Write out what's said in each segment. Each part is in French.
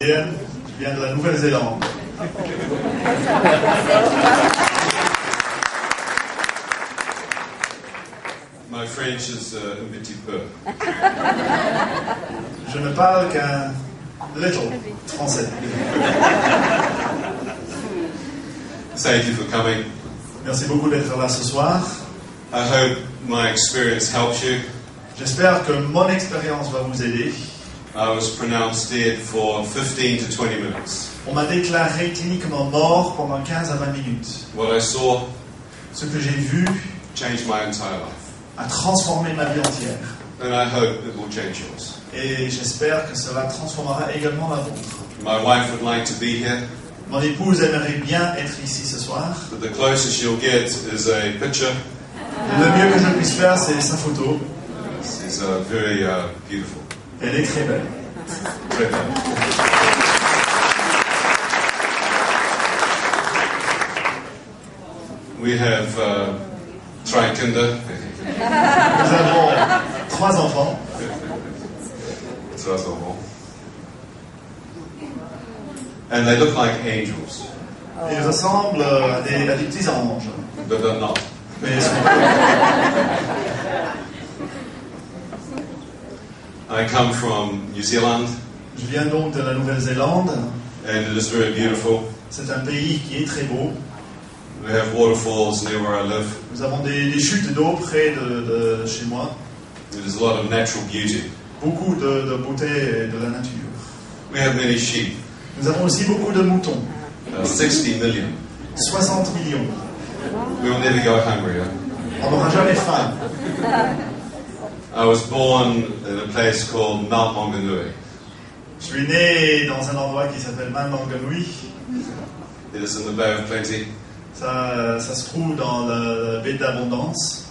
Je viens de la Nouvelle-Zélande. My French is un petit peu. Je ne parle qu'un little français. Thank you for coming. Merci beaucoup d'être là ce soir. I hope my experience helps you. J'espère que mon expérience va vous aider. I was pronounced dead for 15 to 20 minutes. On m'a déclaré cliniquement mort pendant 15 à 20 minutes. What I saw Ce que j'ai vu changed my entire life. a transformé ma vie entière. And I hope it will change yours. Et j'espère que cela transformera également la vôtre. My wife would like to be here, Mon épouse aimerait bien être ici ce soir. but the closest you'll get is a picture. Le mieux que je puisse faire, c'est sa photo. She's very beautiful. Elle est très belle. Très belle. We have three kinder. Nous avons 3 enfants. And they look like angels, Ils ressemblent à des petits anges. but they're not. Mais ils sont I come from New Zealand, Je viens donc de la Nouvelle-Zélande. and it is very beautiful. C'est un pays qui est très beau. We have waterfalls near where I live. Nous avons des chutes d'eau près de chez moi. There's a lot of natural beauty. Beaucoup de beauté et de la nature. We have many sheep, Nous avons aussi beaucoup de moutons. 60 million. 60 millions. We will never go hungry. Huh? On n'aura jamais faim. I was born in a place called Mount Maunganui. Je suis né dans un endroit qui s'appelle Manmanganui. It is in the Bay of Plenty. Ça se trouve dans la baie d'Abondance,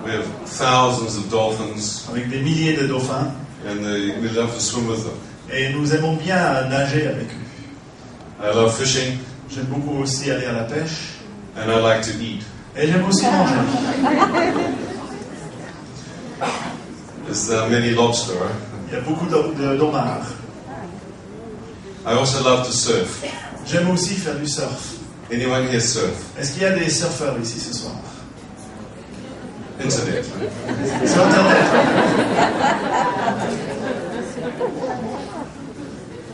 We have thousands of dolphins, avec des milliers de dauphins. and we love to swim with them. Et nous aimons bien nager avec eux. I love fishing, J'aime beaucoup aussi aller à la pêche. and I like to eat. Et j'aime aussi manger. There's many lobster. Huh? Il y a beaucoup d'homards. I also love to surf. J'aime aussi faire du surf. Anyone here surf? Est-ce qu'il y a des surfeurs ici ce soir? Internet. Sur Internet.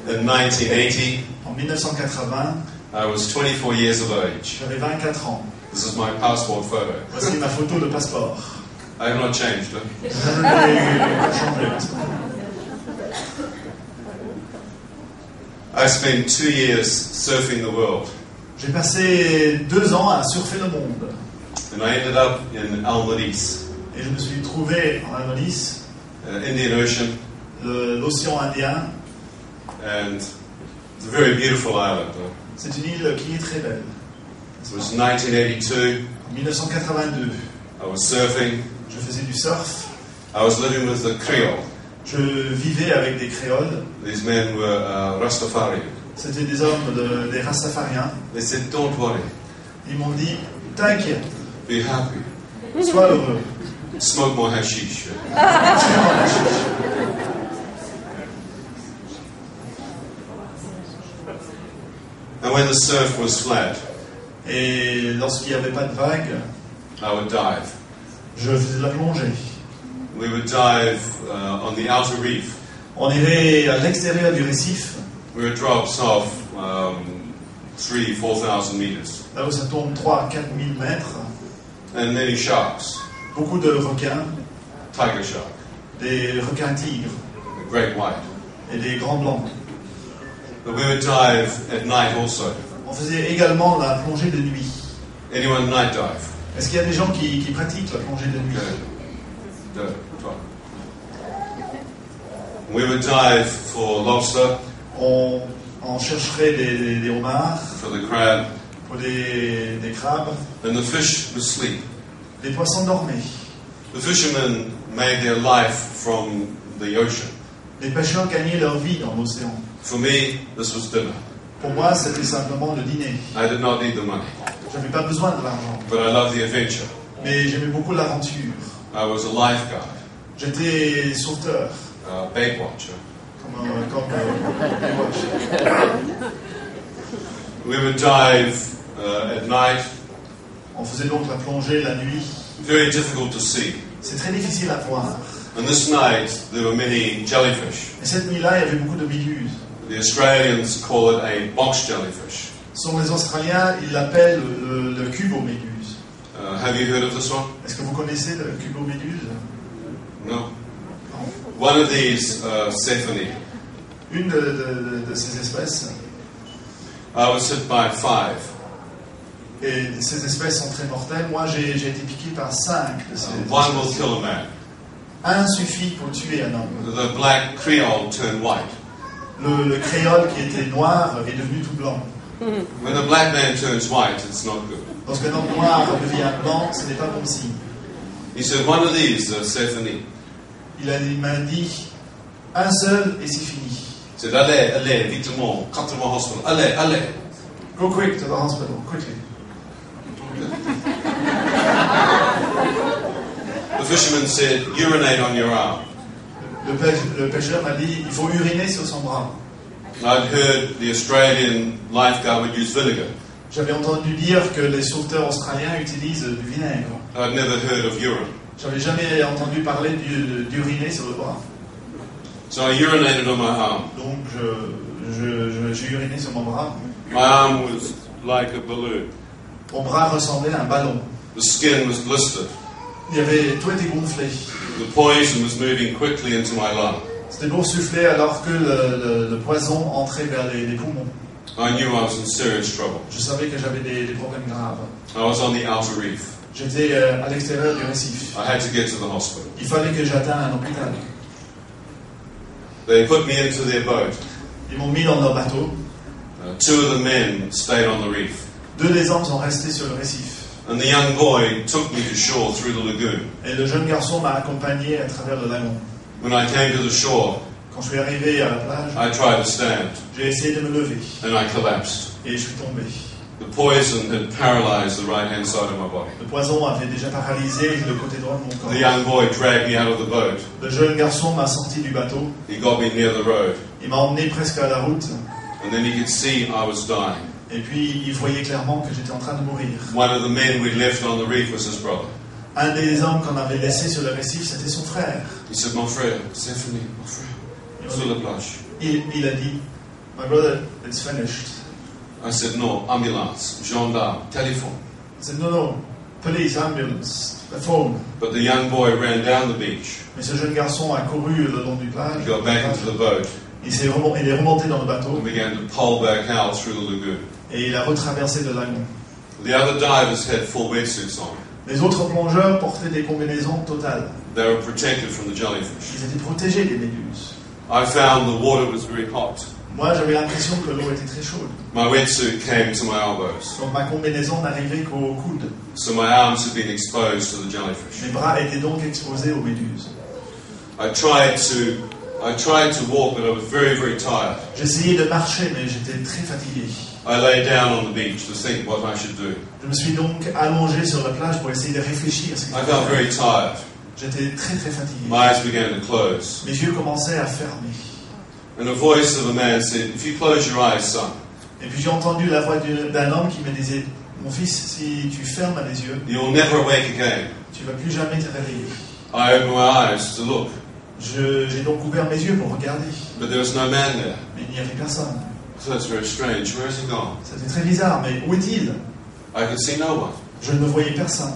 In 1980, En 1980, I was 24 years of age. j'avais 24 ans. This is my passport photo. Voici ma photo de passeport. I have not changed. Huh? Je n'ai pas changé. I spent 2 years surfing the world, J'ai passé 2 ans à surfer le monde. and I ended up in Almaris, Et je me suis trouvé en Almanis, Indian Ocean, l'océan Indien. and it's a very beautiful island. Huh? C'est une île qui est très belle. It was 1982. En 1982, I was surfing. je faisais du surf. I was living with the Creole. Je vivais avec des créoles. These men were Rastafari. C'était des hommes des Rastafariens. They said, "Don't worry, Ils m'ont dit, t'inquiète, be happy, sois heureux. smoke more hashish." Fume en hashish. And when the surf was flat, Et lorsqu'il n'y avait pas de vagues, I would dive. je faisais de la plongée. We would dive on the outer reef. On irait à l'extérieur du récif, We would drop off 3,000-4,000 meters, là où ça tombe 3 à 4 000 mètres. and many sharks, Beaucoup de requins, tiger shark, des requins tigres the great white. et des grands blancs. But we would dive at night also. On faisait également la plongée de nuit. Anyone night dive? Est-ce qu'il y a des gens qui pratiquent la plongée de nuit? Try. We would dive for lobster, On chercherait des homards, for the crab, pour des crabes. and the fish would sleep. Les poissons dormaient. The fishermen made their life from the ocean. Les pêcheurs gagnaient leur vie dans l'océan. For me, this was dinner. Pour moi, c'était simplement le dîner. I did not need the money, Je n'avais pas besoin de l'argent, but I loved the adventure. mais j'aimais beaucoup l'aventure. I was a lifeguard, J'étais sauveteur. Baywatcher. Comme Baywatch. We would dive at night. On faisait donc la plongée la nuit. Very difficult to see. C'est très difficile à voir. And this night there were many jellyfish. Et cette nuit-là, il y avait beaucoup de méduses. The Australians call it a box jellyfish. Ce sont les Australiens, ils l'appellent le cuboméduse. Have you heard of this one? Est-ce que vous connaissez le cuboméduse? No. Non. One of these, Stephanie, Une de ces espèces, I was hit by 5. et ces espèces sont très mortelles. Moi, j'ai été piqué par 5 de ces One will espèces. kill a man. Un suffit pour tuer un homme. The black Creole turned white. Le créole qui était noir est devenu tout blanc. When a black man turns white, it's not good. Lorsqu'un homme noir devient blanc, ce n'est pas bon signe. He said, one of these, Stephanie. Il m'a dit, un seul et c'est fini. He said, allez, vite, come to my hospital. Allez. Go quick to the hospital, quickly. The fisherman said, urinate on your arm. Le pêcheur m'a dit, il faut uriner sur son bras. I'd heard the Australian lifeguard would use vinegar. J'avais entendu dire que les sauveteurs australiens utilisent du vinaigre. I'd never heard of urine. J'avais jamais entendu parler d'uriner sur le bras. So I urinated on my arm. Donc j'ai uriné sur mon bras. My arm was like a balloon. Mon bras ressemblait à un ballon. The skin was blistered. Tout était gonflé. The poison was moving quickly into my lung. C'était boursouflé alors que le poison entrait vers les poumons. I knew I was in serious trouble. Je savais que j'avais des problèmes graves. I was on the outer reef. J'étais à l'extérieur du récif. I had to get to the hospital. Il fallait que j'atteigne un hôpital. They put me into their boat. Ils m'ont mis dans leur bateau. 2 of the men stayed on the reef. 2 des hommes sont restés sur le récif. And the young boy took me to shore through the lagoon. Et le jeune garçon m'a accompagné à travers le lagon. When I came to the shore, Quand je suis arrivé à la plage, I tried to stand, j'ai essayé de me lever and I collapsed. et je suis tombé. The poison had paralyzed the right-hand side of my body. Le poison avait déjà paralysé le côté droit de mon corps. The young boy dragged me out of the boat. Le jeune garçon m'a sorti du bateau. He got me near the road, Il m'a emmené presque à la route. and then he could see I was dying. Et puis il voyait clairement que j'étais en train de mourir. One of the men we'd left on the reef was his brother. Un des hommes qu'on avait laissé sur le récif, c'était son frère. He said, mon frère, Stephanie, mon frère, sur la plage. Il a dit, "My brother, it's finished." I said, no, ambulance, gendarme, telephone. Il said, "No, police, ambulance, the phone." But the young boy ran down the beach. Mais ce jeune garçon a couru le long du plage. He got back into the boat Il est remonté dans le bateau and began to pole back out through the lagoon. et il a retraversé le lagon. The other divers had full wetsuits on. Les autres plongeurs portaient des combinaisons totales. They were protected from the jellyfish. Ils étaient protégés des méduses. I found the water was very hot. Moi, j'avais l'impression que l'eau était très chaude. My wetsuit came to my elbows, Donc ma combinaison n'arrivait qu'au coude. so my arms had been exposed to the jellyfish. Mes bras étaient donc exposés aux méduses. I tried to walk, but I was very, very tired. J'essayais de marcher, mais j'étais très fatigué. I lay down on the beach to think what I should do. Je me suis donc allongé sur la plage pour essayer de réfléchir à ce que I je felt faisais. very tired. J'étais très très fatigué. My eyes began to close. Mes yeux commençaient à fermer. And the voice of a man said, if you close your eyes, son, Et puis j'ai entendu la voix d'un homme qui me disait, "Mon fils, si tu fermes les yeux, you'll never awake again. tu vas plus jamais te réveiller." I opened my eyes to look, J'ai donc ouvert mes yeux pour regarder, but there was no man there. mais il n'y avait personne. So that's very strange. Where has he gone? C'était très bizarre, mais où est-il? I could see no one. Je ne voyais personne.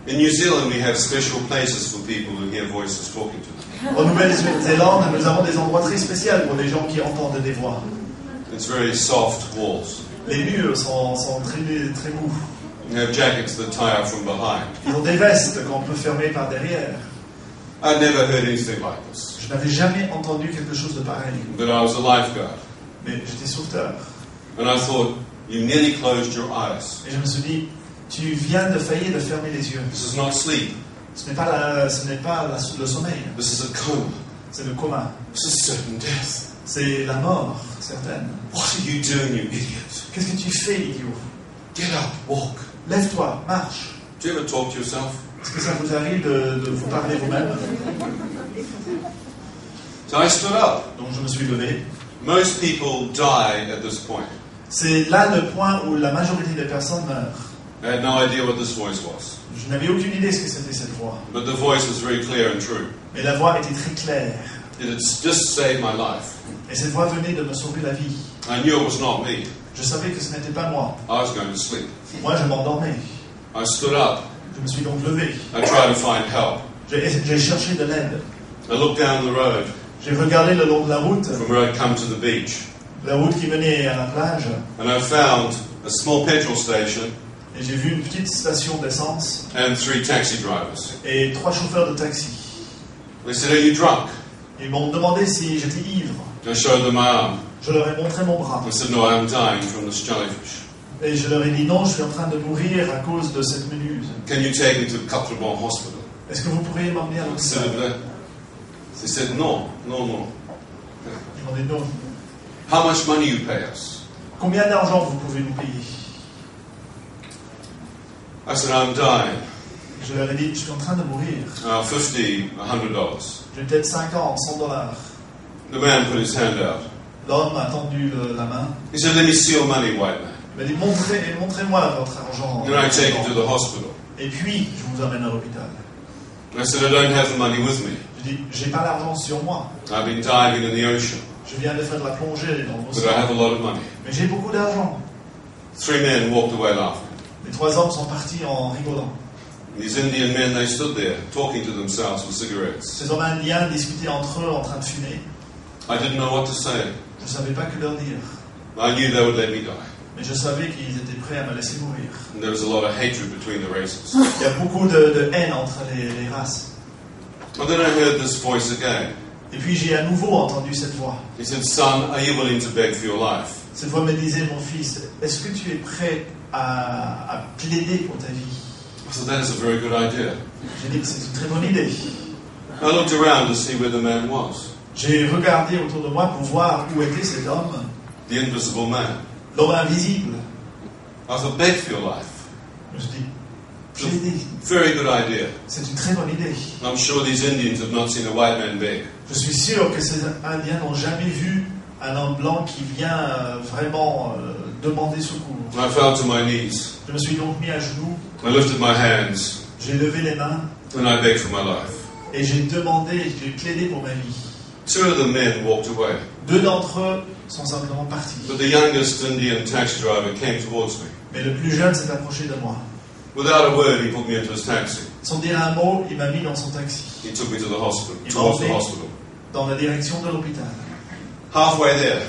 In New Zealand, we have special places for people who hear voices talking to them. En Nouvelle-Zélande, nous avons des endroits très spéciaux pour les gens qui entendent des voix. It's very soft walls. Les murs sont très, très mous. You have jackets that tie up from behind. Ils ont des vestes qu'on peut fermer par derrière. I'd never heard anything like this, Je n'avais jamais entendu quelque chose de pareil. but I was a lifeguard. Mais j'étais sauveteur. And I thought, you nearly closed your eyes. Et je me suis dit, tu viens de faillir de fermer les yeux. This is not sleep. Ce n'est pas le sommeil, This is a coma. c'est le coma. This is certain death. C'est la mort, certaine. What are you doing, you idiot? Qu'est-ce que tu fais, idiot? Get up, walk. Lève-toi, marche. Do you ever talk to yourself? Est-ce que ça vous arrive de vous parler vous-même? So I stood up. Donc je me suis levé. Most people die at this point. C'est là le point où la majorité des personnes meurent. I had no idea what this voice was. Je n'avais aucune idée ce que c'était cette voix. But the voice was very clear and true. Mais la voix était très claire. It had just saved my life. Et cette voix venait de me sauver la vie. I knew it was not me. Je savais que ce n'était pas moi. I was going to sleep. Moi, je m'endormais. I stood up. Je me suis donc levé. I tried to find help. J'ai cherché de l'aide. I looked down the road J'ai regardé le long de la route, from where I'd come to the beach. la route qui menait à la plage, And I found a small petrol station et j'ai vu une petite station d'essence and 3 taxi drivers. et 3 chauffeurs de taxi. They said, "Are you drunk?" Ils m'ont demandé si j'étais ivre. I showed them my arm. Je leur ai montré mon bras. I said, "No, I am dying from this jellyfish. Et je leur ai dit non, je suis en train de mourir à cause de cette méduse. Can you take me to Katrabon Hospital?" Est-ce que vous pourriez m'emmener à I said, l'hôpital? They said, "No, no, no. Ils m'ont dit non. How much money you pay us?" Combien d'argent vous pouvez nous payer? I said, "I'm dying. Je leur ai dit, je suis en train de mourir. $50, $100. J'ai peut-être 50, $100. The man put his hand out. L'homme a tendu la main. He said, "Let me see your money, white man. Il m'a dit, montrez-moi votre argent. Then I take you to the hospital." Et puis, je vous emmène à l'hôpital. I said, "I don't have the money with me. Je dis, j'ai pas l'argent sur moi. I've been diving in the ocean, Je viens de faire de la plongée dans but I have a l'océan. lot of money." Mais j'ai beaucoup d'argent. 3 men walked away laughing. Les 3 hommes sont partis en rigolant. These Indian men, they stood there talking to themselves with cigarettes. Ces hommes indiens discutaient entre eux en train de fumer. I didn't know what to say. Je ne savais pas que leur dire. I knew they would let me die. Mais je savais qu'ils étaient prêts à me laisser mourir. And there was a lot of hatred between the races. Il y a beaucoup de haine entre les races. And then I heard this voice again. Et puis j'ai à nouveau entendu cette voix. He said, "Son, are you willing to beg for your life?" Cette voix me disait, mon fils, est-ce que tu es prêt à plaider pour ta vie? I said, "That is a very good idea." J'ai dit que c'est une très bonne idée. I looked around to see where the man was. J'ai regardé autour de moi pour voir où était cet homme, The invisible man. l'homme invisible. I said, "Beg for your life." Je me suis dit, It's plaider, a very good idea. c'est une très bonne idée. I'm sure these Indians have not seen a white man beg. Je suis sûr que ces Indiens n'ont jamais vu un homme blanc qui vient vraiment demander secours. I fell to my knees. Je me suis donc mis à genoux, I lifted my hands j'ai levé les mains and I begged for my life. et j'ai j'ai plaidé pour ma vie. 2 of the men walked away, 2 d'entre eux sont simplement partis. but the youngest Indian taxi driver came towards me. Mais le plus jeune s'est approché de moi. Without a word, he put me into his taxi. Sans dire un mot, il m'a mis dans son taxi, He took me to the hospital, Il towards the m'a emmené. hospital. dans la direction de l'hôpital. Halfway there,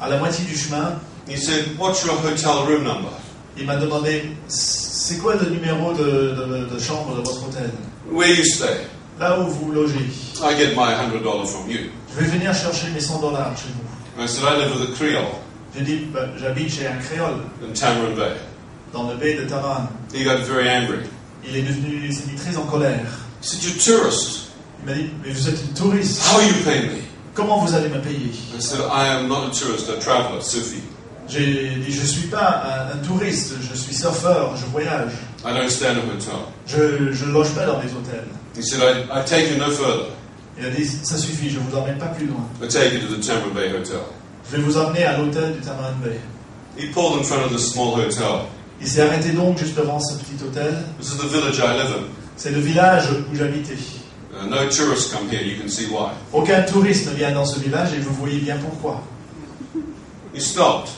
À la moitié du chemin, he said, "What's your hotel room number?" il m'a demandé, c'est quoi le numéro de chambre de votre hôtel? Where you stay? Là où vous logez. I get my $100 from you. Je vais venir chercher mes $100 chez vous. I said, "I live with a Creole J'ai dit, j'habite chez un créole, in Tamarin Bay." dans le baie de Taman. He got very angry. Il s'est mis très en colère. He said, "You're tourists. Il m'a dit, mais vous êtes une touriste. How you pay me?" Comment vous allez me payer? I said, "I am not a tourist, a traveler, Sufi. J'ai dit, je ne suis pas un touriste, je suis surfeur, je voyage. I don't stay in a hotel." Je ne loge pas dans des hôtels. He said, I take you no further. Il a dit, ça suffit, je ne vous emmène pas plus loin. I take you to the Tamarin Bay Hotel." Je vais vous emmener à l'hôtel du Taman Bay. He pulled in front of this small hotel. Il s'est arrêté donc juste devant ce petit hôtel. This is the village I live in. C'est le village où j'habitais. No tourists come here, you can see why. Aucun touriste ne vient dans ce village et vous voyez bien pourquoi. He stopped.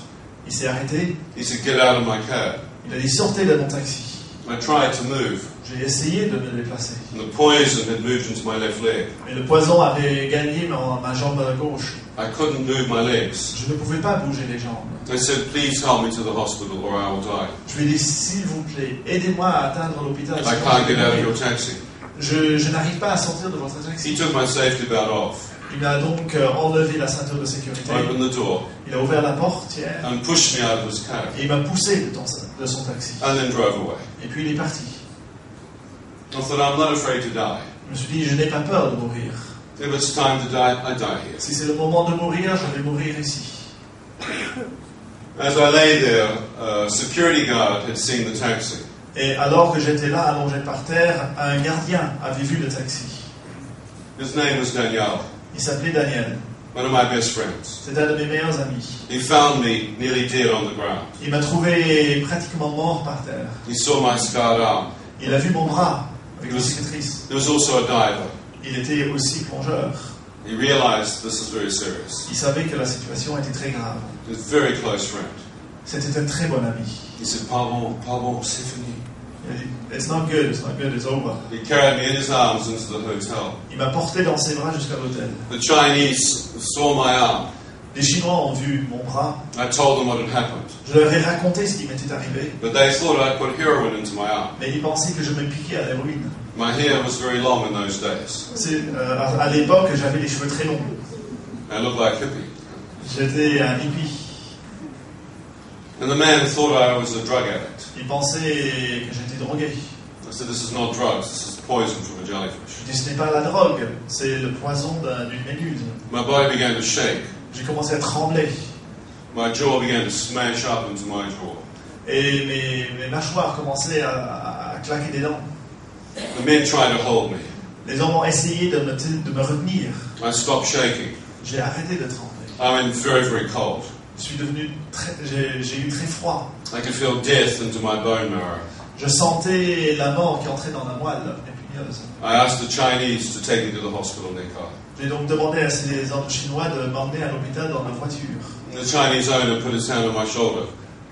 Il s'est arrêté. He said, "Get out of my cab." Il a dit, sortez de mon taxi. I tried to move, J'ai essayé de me déplacer. and the poison had moved into my left leg. Mais le poison avait gagné ma jambe gauche. I couldn't move my legs. Je ne pouvais pas bouger les jambes. I said, "Please help me to the hospital or I will die. Je lui ai dit, s'il vous plaît, aidez-moi à atteindre l'hôpital. I can't get out of your taxi." Je n'arrive pas à sortir de votre He taxi. took my safety belt off, Il m'a donc enlevé la ceinture de sécurité. opened the door, Il a ouvert la portière and pushed me out of his cab, et il m'a poussé de son taxi. and then drove away. Et puis il est parti. I thought, I'm not afraid to die. Je me suis dit, je n'ai pas peur de mourir. If it's time to die, I die here. Si c'est le moment de mourir, je vais mourir ici. As I lay there, a security guard had seen the taxi. Et alors que j'étais là, allongé par terre, un gardien avait vu le taxi. His name was Daniel. Il s'appelait Daniel. One of my best friends. C'est un de mes meilleurs amis. He found me nearly dead on the ground. Il m'a trouvé pratiquement mort par terre. He saw my scarred arm. Il a vu mon bras avec une cicatrice. He was also a diver. Il était aussi plongeur. He realized this is very serious. Il savait que la situation était très grave. He was a very close friend. C'était un très bon ami. He said, Pardon, c'est fini. Il a dit, it's not good, it's over. He carried me in his arms into the hotel. Il m'a porté dans ses bras jusqu'à l'hôtel. The Chinese saw my arm. Les Chinois ont vu mon bras. I told them what had happened. Je leur ai raconté ce qui m'était arrivé. But they thought I'd put heroin into my arm. Mais ils pensaient que je me piquais à l'héroïne. My hair was very long in those days. À l'époque, j'avais les cheveux très longs. I looked like a hippie. J'étais un hippie. And the man thought I was a drug addict. Il pensait que j'étais drogué. I said, this is not drugs, this is poison from a jellyfish. Je dis, ce n'est pas la drogue, c'est le poison d'une méduse. My body began to shake. J'ai commencé à trembler. My jaw began to smash up into my jaw. Et mes mâchoires commençaient à claquer des dents. The men tried to hold me. Les hommes ont essayé de me retenir. I stopped shaking. J'ai arrêté de trembler. I went very, very cold. J'ai eu très froid. I could feel death into my bone marrow. Je sentais la mort qui entrait dans la moelle épineuse. I asked the Chinese to take me to the hospital in their car. J'ai donc demandé à ces hommes chinois de m'emmener à l'hôpital dans leur voiture. The Chinese owner put his hand on my shoulder.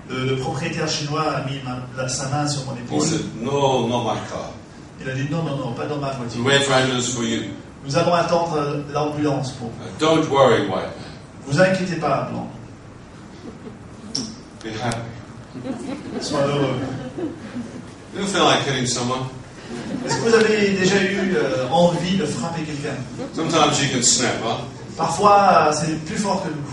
Le propriétaire chinois a mis sa main sur mon He épaule. said, no, not my car. Il a dit non, pas dans ma voiture. We wait for ambulance for you. Nous allons attendre l'ambulance pour vous. Don't worry, white man. Vous inquiétez pas, blanc. Be happy. Sois heureux. You don't feel like hitting someone? Est-ce que vous avez déjà eu envie de frapper quelqu'un? Sometimes you can snap, huh? Parfois, c'est plus fort que nous.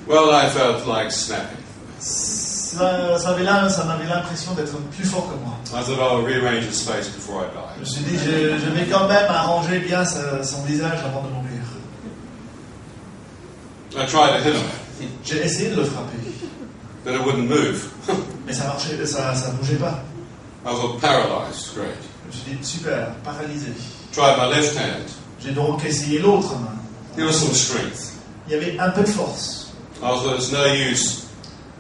Well, I felt like snapping. Ça m'avait l'impression d'être plus fort que moi. I thought I'll rearrange his face before I Je me die. suis dit, je vais quand même arranger bien son visage avant de mourir. I tried to hit him, J'ai essayé de le frapper, but it wouldn't move. mais ça marchait, ça bougeait pas. I was paralyzed. Great. Je me suis dit, super, paralysé. Tried my left hand. J'ai donc essayé l'autre main. There was some strength. Il y avait un peu de force. I thought it's no use.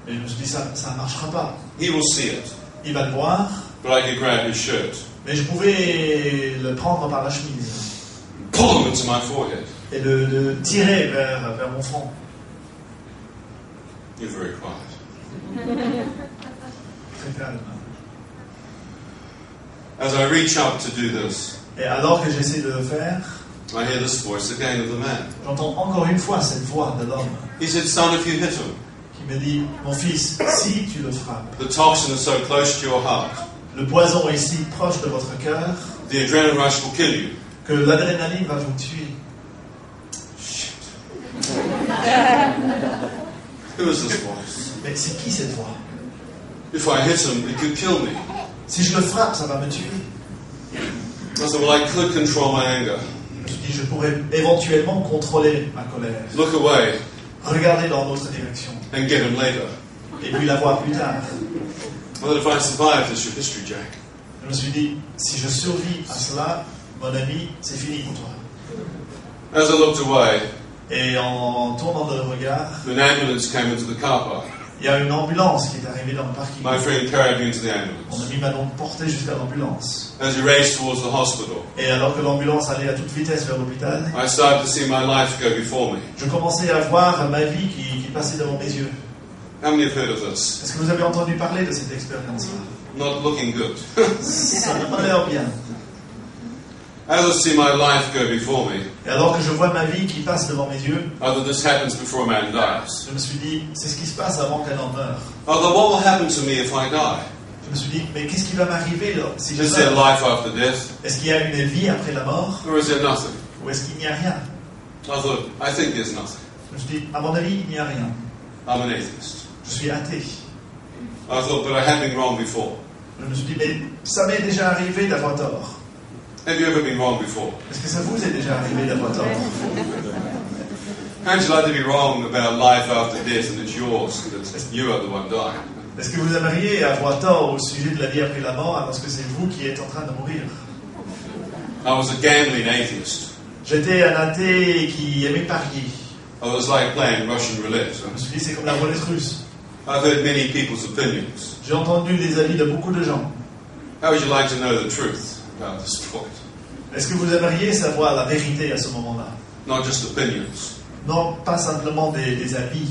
Mais je me suis dit, ça ne marchera pas. He will see it. Il va le voir, But I could grab his shirt, mais je pouvais le prendre par la chemise pull him into my forehead. et le tirer vers mon front. You're very quiet. Très calme. As I reach up to do this, Et alors que j'essaie de le faire, I hear this voice again of the man. j'entends encore une fois cette voix de l'homme He said, son, if you hit him, qui me dit, mon fils, si tu le frappes, the toxin is so close to your heart, le poison est si proche de votre cœur the adrenaline rush will kill you. que l'adrénaline va vous tuer. Shit. Who is this voice? Mais c'est qui cette voix? If I hit him, it could kill me. Si je le frappe, ça va me tuer. I said, well, I could control my anger. Je me suis dit, je pourrais éventuellement contrôler ma colère. Look away Regarder dans l'autre direction. and get him later. Et puis la voir plus tard. Well, if I survive this, your history, Jack. Je me suis dit, si je survis à cela, mon ami, c'est fini pour toi. As I looked away, Et en tournant le regard, an ambulance came into the car park. il y a une ambulance qui est arrivée dans le parking. My friend carried me into the Mon ambulance. ami m'a donc porté jusqu'à l'ambulance. As he raced towards the hospital, Et alors que l'ambulance allait à toute vitesse vers l'hôpital, I started to see my life go before me. je commençais à voir ma vie qui passait devant mes yeux. How many have heard of this? Est-ce que vous avez entendu parler de cette expérience-là? Not looking good. Ça n'a pas l'air bien. As I see my life go before me, Et alors que je vois ma vie qui passe devant mes yeux, I thought this happens before a man dies. je me suis dit, c'est ce qui se passe avant qu'un homme meure. I thought, what will happen to me if I die? Je me suis dit, mais qu'est-ce qui va m'arriver là, si je Is there meurs? life after death? Est-ce qu'il y a une vie après la mort? Or is there nothing? Ou est-ce qu'il n'y a rien? I thought, I think there's nothing. Je me suis dit, à mon avis, il n'y a rien. I'm an atheist. Je suis athée. I thought, but I have been wrong before. Je me suis dit, mais ça m'est déjà arrivé d'avoir tort. Have you ever been wrong before? Est-ce que ça vous est déjà arrivé d'avoir tort? How'd you like to be wrong about life after death and it's yours, that you are the one dying? Est-ce que vous aimeriez avoir tort au sujet de la vie après la mort alors que c'est vous qui êtes en train de mourir? I was a gambling atheist. J'étais un athée qui aimait parier. I was like playing Russian roulette. Je me suis dit, c'est comme la roulette russe. I've heard many people's opinions. J'ai entendu les avis de beaucoup de gens. How would you like to know the truth about this point? Est-ce que vous aimeriez savoir la vérité à ce moment-là? Not just opinions. Non, pas simplement des avis.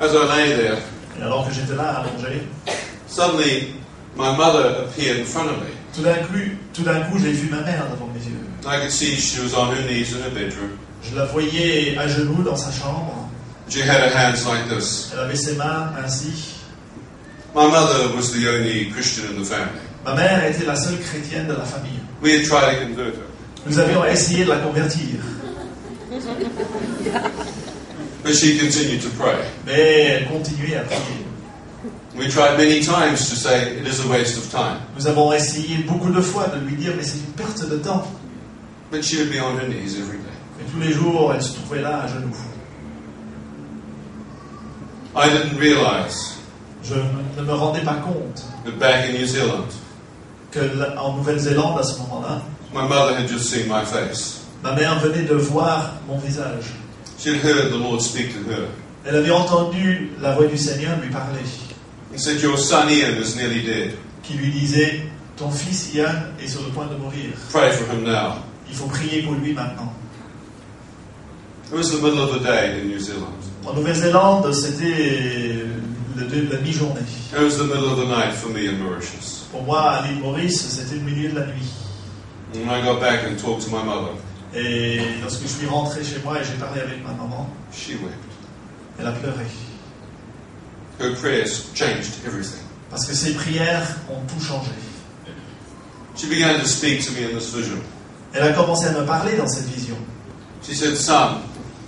As I lay there, Et alors que j'étais là, allongé, suddenly my mother appeared in front of me. tout d'un coup, j'ai vu ma mère devant mes yeux. I could see she was on her knees in her bedroom. Je la voyais à genoux dans sa chambre. She had her hands like this. Elle avait ses mains ainsi. My mother was the only Christian in the family. Ma mère était la seule chrétienne de la famille. We had tried to convert her, Nous avions essayé de la convertir, but she continued to pray. mais elle continuait à prier. We tried many times to say it is a waste of time, Nous avons essayé beaucoup de fois de lui dire, mais c'est une perte de temps. but she would be on her knees every day. Mais tous les jours, elle se trouvait là à genoux. I didn't realize Je ne me rendais pas compte that back in New Zealand, qu'en Nouvelle-Zélande, à ce moment-là, my mother had just seen my face. ma mère venait de voir mon visage. She had heard the Lord speak to her. Elle avait entendu la voix du Seigneur lui parler, He said, "Your son Ian is nearly dead. qui lui disait, ton fils Ian est sur le point de mourir. Pray for him now." Il faut prier pour lui maintenant. It was the middle of the day in New Zealand. En Nouvelle-Zélande, c'était la mi-journée. It was the middle of the night for me in Mauritius. Pour moi, à l'île Maurice, c'était le milieu de la nuit. And when I got back and talked to my mother, Et lorsque je suis rentré chez moi et j'ai parlé avec ma maman, she wept. elle a pleuré. Her prayers changed everything. Parce que ses prières ont tout changé. She began to speak to me in this vision. Elle a commencé à me parler dans cette vision. She said, "Son,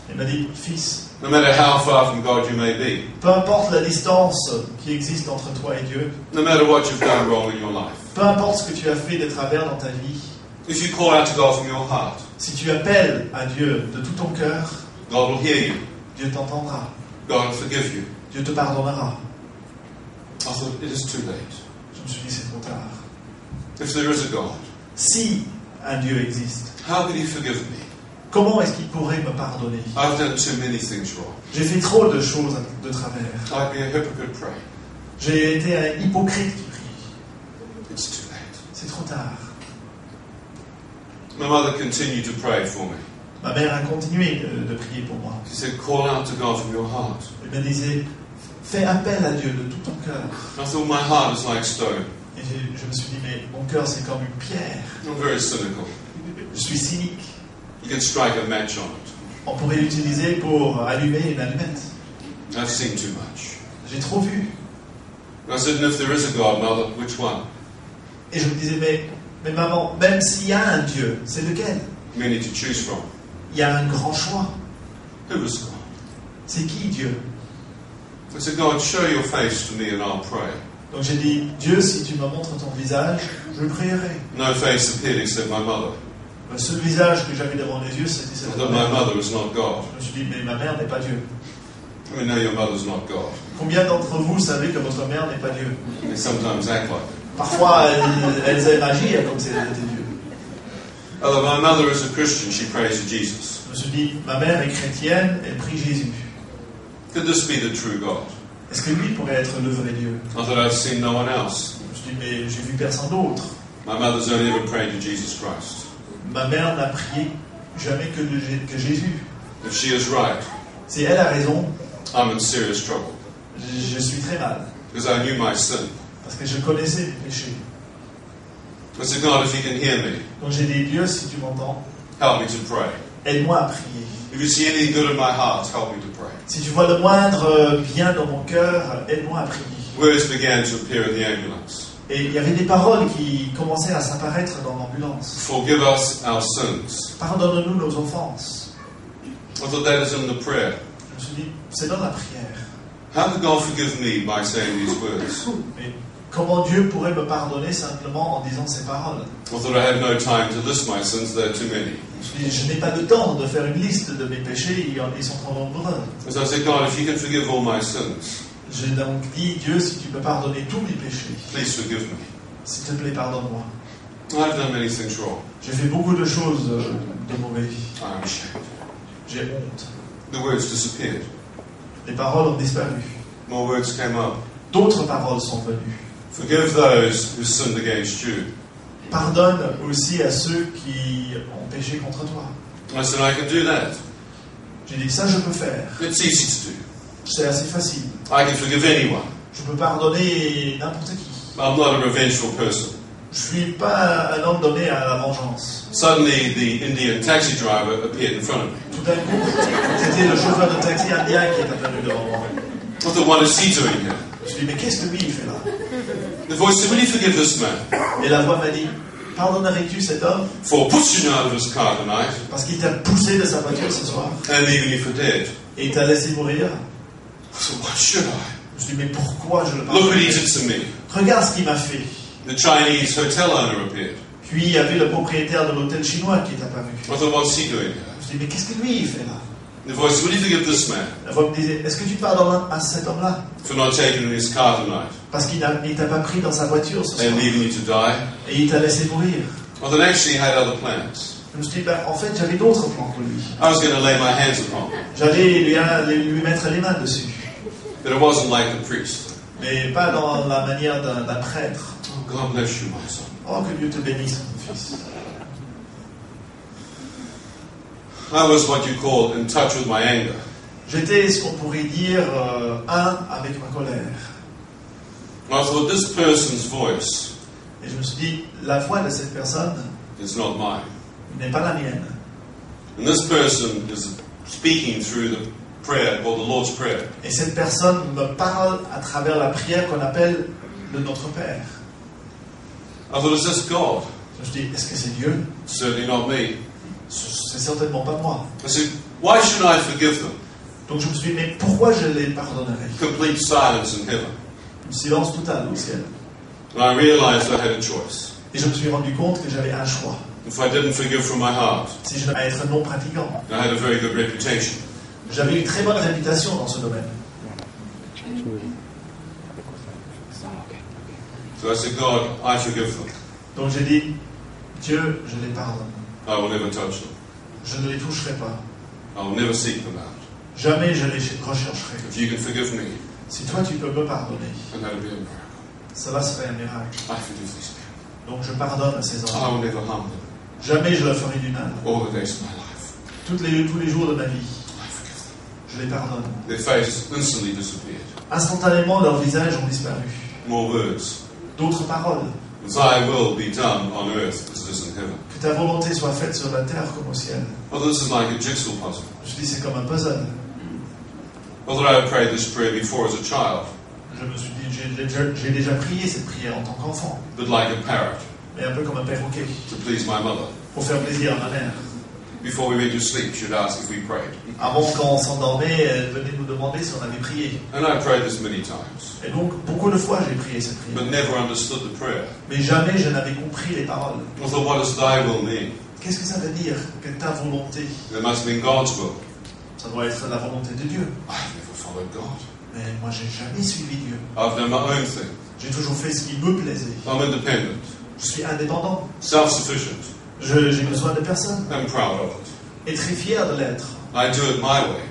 Elle m'a dit, fils, no matter how far from God you may be, peu importe la distance qui existe entre toi et Dieu, no matter what you've done wrong in your life, peu importe ce que tu as fait de travers dans ta vie, if you call out to God from your heart, si tu appelles à Dieu de tout ton cœur, God will hear you. Dieu t'entendra, God will forgive you." Dieu te pardonnera. I thought, it is too late. Je me suis dit, c'est trop tard. If there is a God, Si un Dieu existe, how could He forgive me? comment est-ce qu'il pourrait me pardonner? I've done too many things wrong. J'ai fait trop de choses de travers. I'd be a hypocrite praying. J'ai été un hypocrite qui prie. It's too late. C'est trop tard. My mother continued to pray for me. Ma mère a continué de prier pour moi. She said, "Call out to God from your heart." Elle me disait, fais appel à Dieu de tout ton cœur. I thought, my heart is like stone. Et je me suis dit, mais mon cœur c'est comme une pierre. I'm very cynical. Je suis cynique. You can strike a match on it. On pourrait l'utiliser pour allumer une allumette. I've seen too much. J'ai trop vu. And I said, "And if there is a God, Mother, which one? Et je me disais, mais maman, même s'il y a un Dieu, c'est lequel? Many to choose from. Il y a un grand choix. Who is God?" C'est qui Dieu? I said, "God, show your face to me and I'll pray." Donc j'ai dit, Dieu, si tu me montres ton visage, je prierai. No face appeared except my mother. Le seul visage que j'avais devant les yeux, c'était celui I de thought ma my mère. mother is not God. Je me suis dit, mais ma mère n'est pas Dieu. I mean, no, your mother's not God. Combien d'entre vous savez que votre mère n'est pas Dieu? They sometimes act like it. Parfois, elles aiment agir comme si elles étaient Dieu. Although my mother is a Christian, she prays to Jesus. Je me suis dit, ma mère est chrétienne, elle prie Jésus. Could this be the true God? Est-ce que lui pourrait être le vrai Dieu? I thought I've seen no one else. Je me suis dit, mais j'ai vu personne d'autre. My mother's only ever prayed to Jesus Christ. Ma mère n'a prié jamais que Jésus. If she is right, Si elle a raison, I'm in serious trouble. je suis très mal. Because I knew my sin. Parce que je connaissais mes péchés. I said, "God, if you can hear me, Donc j'ai dit, Dieu, si tu m'entends, help me to pray. aide-moi à prier. If you see any good in my heart, help me to pray." Si tu vois le moindre bien dans mon cœur, aide-moi à prier. Words began to appear in the ambulance. Et il y avait des paroles qui commençaient à s'apparaître dans l'ambulance. Forgive us our sins. Pardonne-nous nos offenses. I thought that is in the prayer. Je me suis dit, c'est dans la prière. How could God forgive me by saying these words? Mais comment Dieu pourrait me pardonner simplement en disant ces paroles? I thought I had no time to list my sins, there are too many. Je me suis dit, je n'ai pas le temps de faire une liste de mes péchés, ils sont trop nombreux. So I said, "God, if you can forgive all my sins, J'ai donc dit, Dieu, si tu peux pardonner tous mes péchés, please forgive me. s'il te plaît, pardonne-moi. I've done many things wrong. J'ai fait beaucoup de choses de mauvais. I am ashamed. J'ai honte. The words disappeared. Les paroles ont disparu. More words came up. D'autres paroles sont venues. Forgive those who sinned against you. Pardonne aussi à ceux qui ont péché contre toi. I said, I can do that. J'ai dit, ça je peux faire. It's easy to do. C'est assez facile. I can forgive anyone. Je peux pardonner n'importe qui. I'm not a revengeful person. Je suis pas un homme donné à la vengeance. Suddenly, the Indian taxi driver appeared in front of me. Tout d'un coup, c'était le chauffeur de taxi indien qui est apparu devant moi. I thought, what is he doing here? Je lui ai dit, mais qu'est-ce que lui il fait là? The voice said, will you forgive this man Et la voix m'a dit, pardonnerais-tu cet homme for pushing you out of his car tonight parce qu'il t'a poussé de sa voiture ce soir and leaving you for dead? et il t'a laissé mourir? I thought, why should I? Je lui ai dit, mais pourquoi je le Look what he pardonne? did to me. Regarde ce qu'il m'a fait. The Chinese hotel owner appeared. Puis il y avait le propriétaire de l'hôtel chinois qui est apparu. I thought, what's he doing here? Je lui ai dit, mais qu'est-ce que lui il fait là? The voice said, will you forgive this man La voix me disait, est-ce que tu pardonnes à cet homme-là? for not taking in his car tonight Parce qu'il ne t'a pas pris dans sa voiture ce soir and leaving you to die? et il t'a laissé mourir. I thought, actually, he had other plans. Je me suis dit, ben, en fait, j'avais d'autres plans pour lui. I was going to lay my hands upon him, J'allais lui mettre les mains dessus, but it wasn't like the priest. mais pas dans la manière d'un prêtre. Oh, God bless you, my son. Oh, que Dieu te bénisse, mon fils. I was what you call in touch with my anger. J'étais ce qu'on pourrait dire un avec ma colère. I thought, this person's voice Et je me suis dit, la voix de cette personne is not mine. n'est pas la mienne. And this person is speaking through the prayer called the Lord's Prayer. Et cette personne me parle à travers la prière qu'on appelle le Notre Père. I thought, is this God? Je me suis dit, est-ce que c'est Dieu? Certainly not me. C'est certainement pas moi. I said, why should I forgive them? Donc je me suis dit, mais pourquoi je les pardonnerais? Complete silence in heaven. Un silence total au ciel. And I realized I had a choice. Et je me suis rendu compte que j'avais un choix. If I didn't forgive from my heart, Si je devais être non pratiquant. I had a very good reputation. J'avais une très bonne réputation dans ce domaine. So I said, God, I forgive them. Donc j'ai dit, Dieu, je les pardonne. I will never touch them. Je ne les toucherai pas. I will never seek them out. Jamais je les rechercherai. If you can forgive me, Si toi tu peux me pardonner, then that'll be a miracle. cela serait un miracle. I forgive these people. Donc je pardonne à ces I hommes. will never harm them Jamais je leur ferai du mal. all the days of my life. Tous les jours de ma vie, I forgive them. je les pardonne. Their faces instantly disappeared. Instantanément, leurs visages ont disparu. More words. D'autres paroles. Thy will be done on earth as it is in heaven. Que ta volonté soit faite sur la terre comme au ciel. Oh, this is like a jigsaw puzzle. Je dis, c'est comme un puzzle. Although I had prayed this prayer before as a child, Je me suis dit, j'ai déjà prié cette prière en tant qu'enfant. but like a parrot, Mais un peu comme un perroquet. to please my mother. Pour faire plaisir à ma mère. Before we went to sleep, she'd ask if we prayed. Avant, quand on s'endormait, elle venait nous demander si on avait prié. And I prayed this many times, Et donc, beaucoup de fois, j'ai prié cette prière. but never understood the prayer. Mais jamais je n'avais compris les paroles. I thought, what does thy will mean? Qu'est-ce que ça veut dire que ta volonté? There must mean God's will. Ça doit être la volonté de Dieu. I've never followed God. Mais moi, j'ai jamais suivi Dieu. I've done my own thing. J'ai toujours fait ce qui me plaisait. I'm independent, Je suis indépendant. self-sufficient, J'ai besoin de personne. and proud of it. Et très fier de l'être. I do it my way,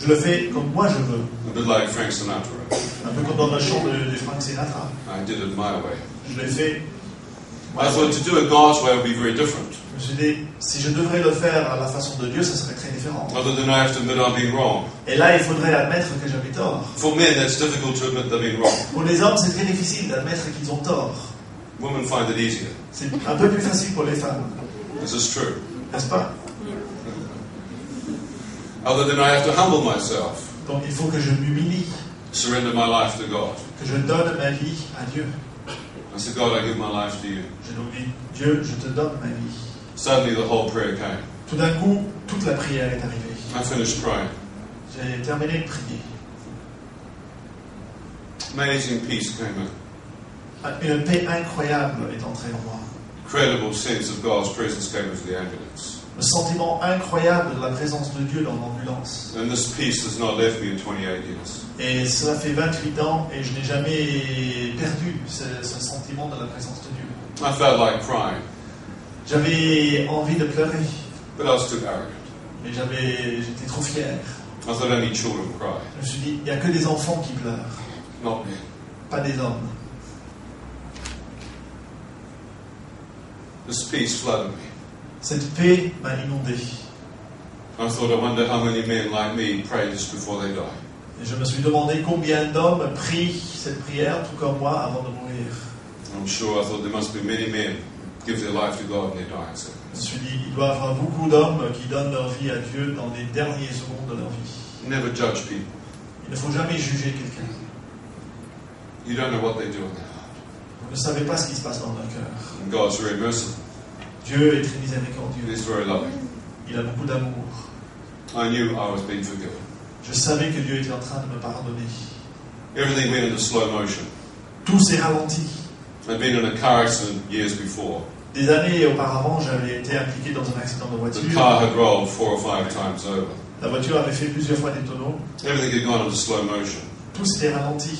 Je le fais comme moi je veux. a bit like Frank Sinatra. Un peu comme dans le chant de Frank Sinatra. I did it my way. Je l'ai fait. I thought to do it God's way would be very different. Je me suis dit, si je devrais le faire à la façon de Dieu, ça serait très différent. Other than I have to admit I've been wrong. Et là, il faudrait admettre que j'avais tort. For men, that's difficult to admit they've been wrong. Pour les hommes, c'est très difficile d'admettre qu'ils ont tort. Women find it easier. C'est un peu plus facile pour les femmes, This is true. n'est-ce pas? Other than I have to humble myself, Donc il faut que je m'humilie, surrender my life to God. que je donne ma vie à Dieu. I said, God, I give my life to you. Je lui dis, Dieu, je te donne ma vie. Suddenly the whole prayer came. Tout d'un coup, toute la prière est arrivée. I finished praying. J'ai terminé de prier. Amazing peace came in. Une paix incroyable est entrée en moi. Incredible sense of God's presence came into the ambulance. Le sentiment incroyable de la présence de Dieu dans l'ambulance. And this peace has not left me in 28 years. Et cela fait 28 ans et je n'ai jamais perdu ce sentiment de la présence de Dieu. I felt like crying, J'avais envie de pleurer, but I was too arrogant. mais j'étais trop fier. I thought only children cry, Je me suis dit, il n'y a que des enfants qui pleurent, not men. pas des hommes. This peace flooded me. Cette paix m'a inondé. I thought, I wonder how many men like me pray just before they die. Et je me suis demandé combien d'hommes prient cette prière, tout comme moi, avant de mourir. I'm sure I thought there must be many men who give their life to God in their dying Je seconds. me suis dit, il doit y avoir beaucoup d'hommes qui donnent leur vie à Dieu dans les derniers secondes de leur vie. Never judge people. Il ne faut jamais juger quelqu'un. You don't know what they do in their heart. Vous ne savez pas ce qui se passe dans leur cœur. And God's very merciful. Dieu est très miséricordieux. He's very loving. Il a beaucoup d'amour. I knew I was being forgiven. Je savais que Dieu était en train de me pardonner. Everything went into slow motion. Tout s'est ralenti. I'd been in a car accident years before. Des années auparavant, j'avais été impliqué dans un accident de The voiture. car had rolled 4 or 5 times over. La voiture avait fait plusieurs fois des tonneaux. Everything had gone into slow motion. Tout s'était ralenti.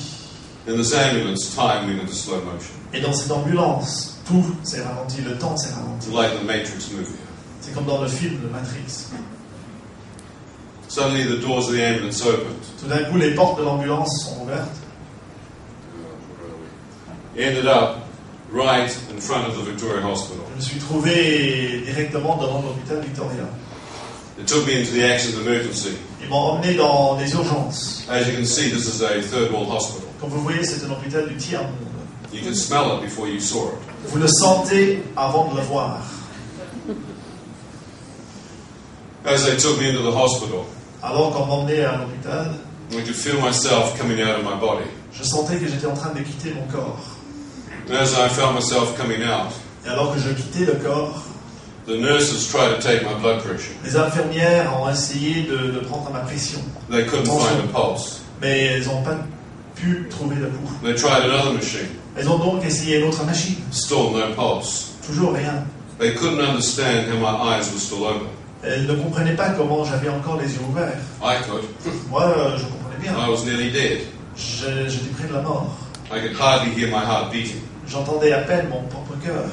In this ambulance, time went into slow motion. Et dans cette ambulance, tout s'est ralenti. Le temps s'est ralenti. It's like the Matrix movie. C'est comme dans le film de Matrix. Suddenly the doors of the ambulance opened. Tout d'un coup, les portes de l'ambulance sont ouvertes. Ended up right in front of the Victoria Hospital. Je me suis trouvé directement devant l'hôpital Victoria. They took me into the accident emergency. Ils m'ont emmené dans les urgences. As you can see, this is a third world hospital. Comme vous voyez, c'est un hôpital du tiers-monde. You could smell it before you saw it. Vous le sentez avant de le voir. As they took me into the hospital, Alors qu'on m'emmenait à l'hôpital, I could feel myself coming out of my body. je sentais que j'étais en train de quitter mon corps. And as I felt myself coming out, Et alors que je quittais le corps, the nurses tried to take my blood pressure. les infirmières ont essayé de prendre ma pression. They couldn't find a pulse. Mais elles n'ont pas pu trouver le pouls. They tried another machine. Elles ont donc essayé une autre machine. Still no pulse. Toujours rien. They couldn't understand how my eyes were still open. Elles ne comprenaient pas comment j'avais encore les yeux ouverts. I could. Moi, je comprenais bien. I was nearly dead. J'étais près de la mort. I could hardly hear my heart beating. J'entendais à peine mon propre cœur.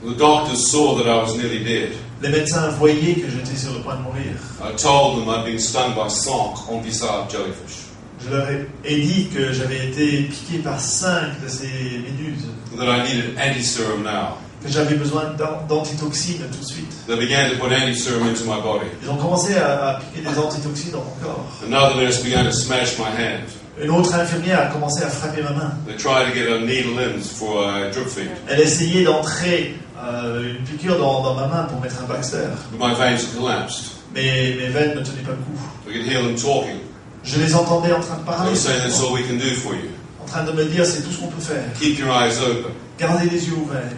The doctors saw that I was nearly dead. Les médecins voyaient que j'étais sur le point de mourir. I told them I'd been stung by 5 envisage jellyfish. Je leur ai dit que j'avais été piqué par 5 de ces méduses, That I needed anti-serum now. que j'avais besoin d'antitoxines tout de suite. They began to put anti-serum into my body. Ils ont commencé à piquer des antitoxines dans mon corps. Another nurse began to smash my hand. Une autre infirmière a commencé à frapper ma main. They tried to get a needle in for a drip feed. Elle essayait d'entrer une piqûre dans ma main pour mettre un Baxter. But my veins had collapsed. Mais mes veines ne tenaient pas le coup. I could hear them talking. Je les entendais en train de They parler, were saying that's all we can do for you. en train de me dire c'est tout ce qu'on peut faire. Keep your eyes open. Gardez les yeux ouverts.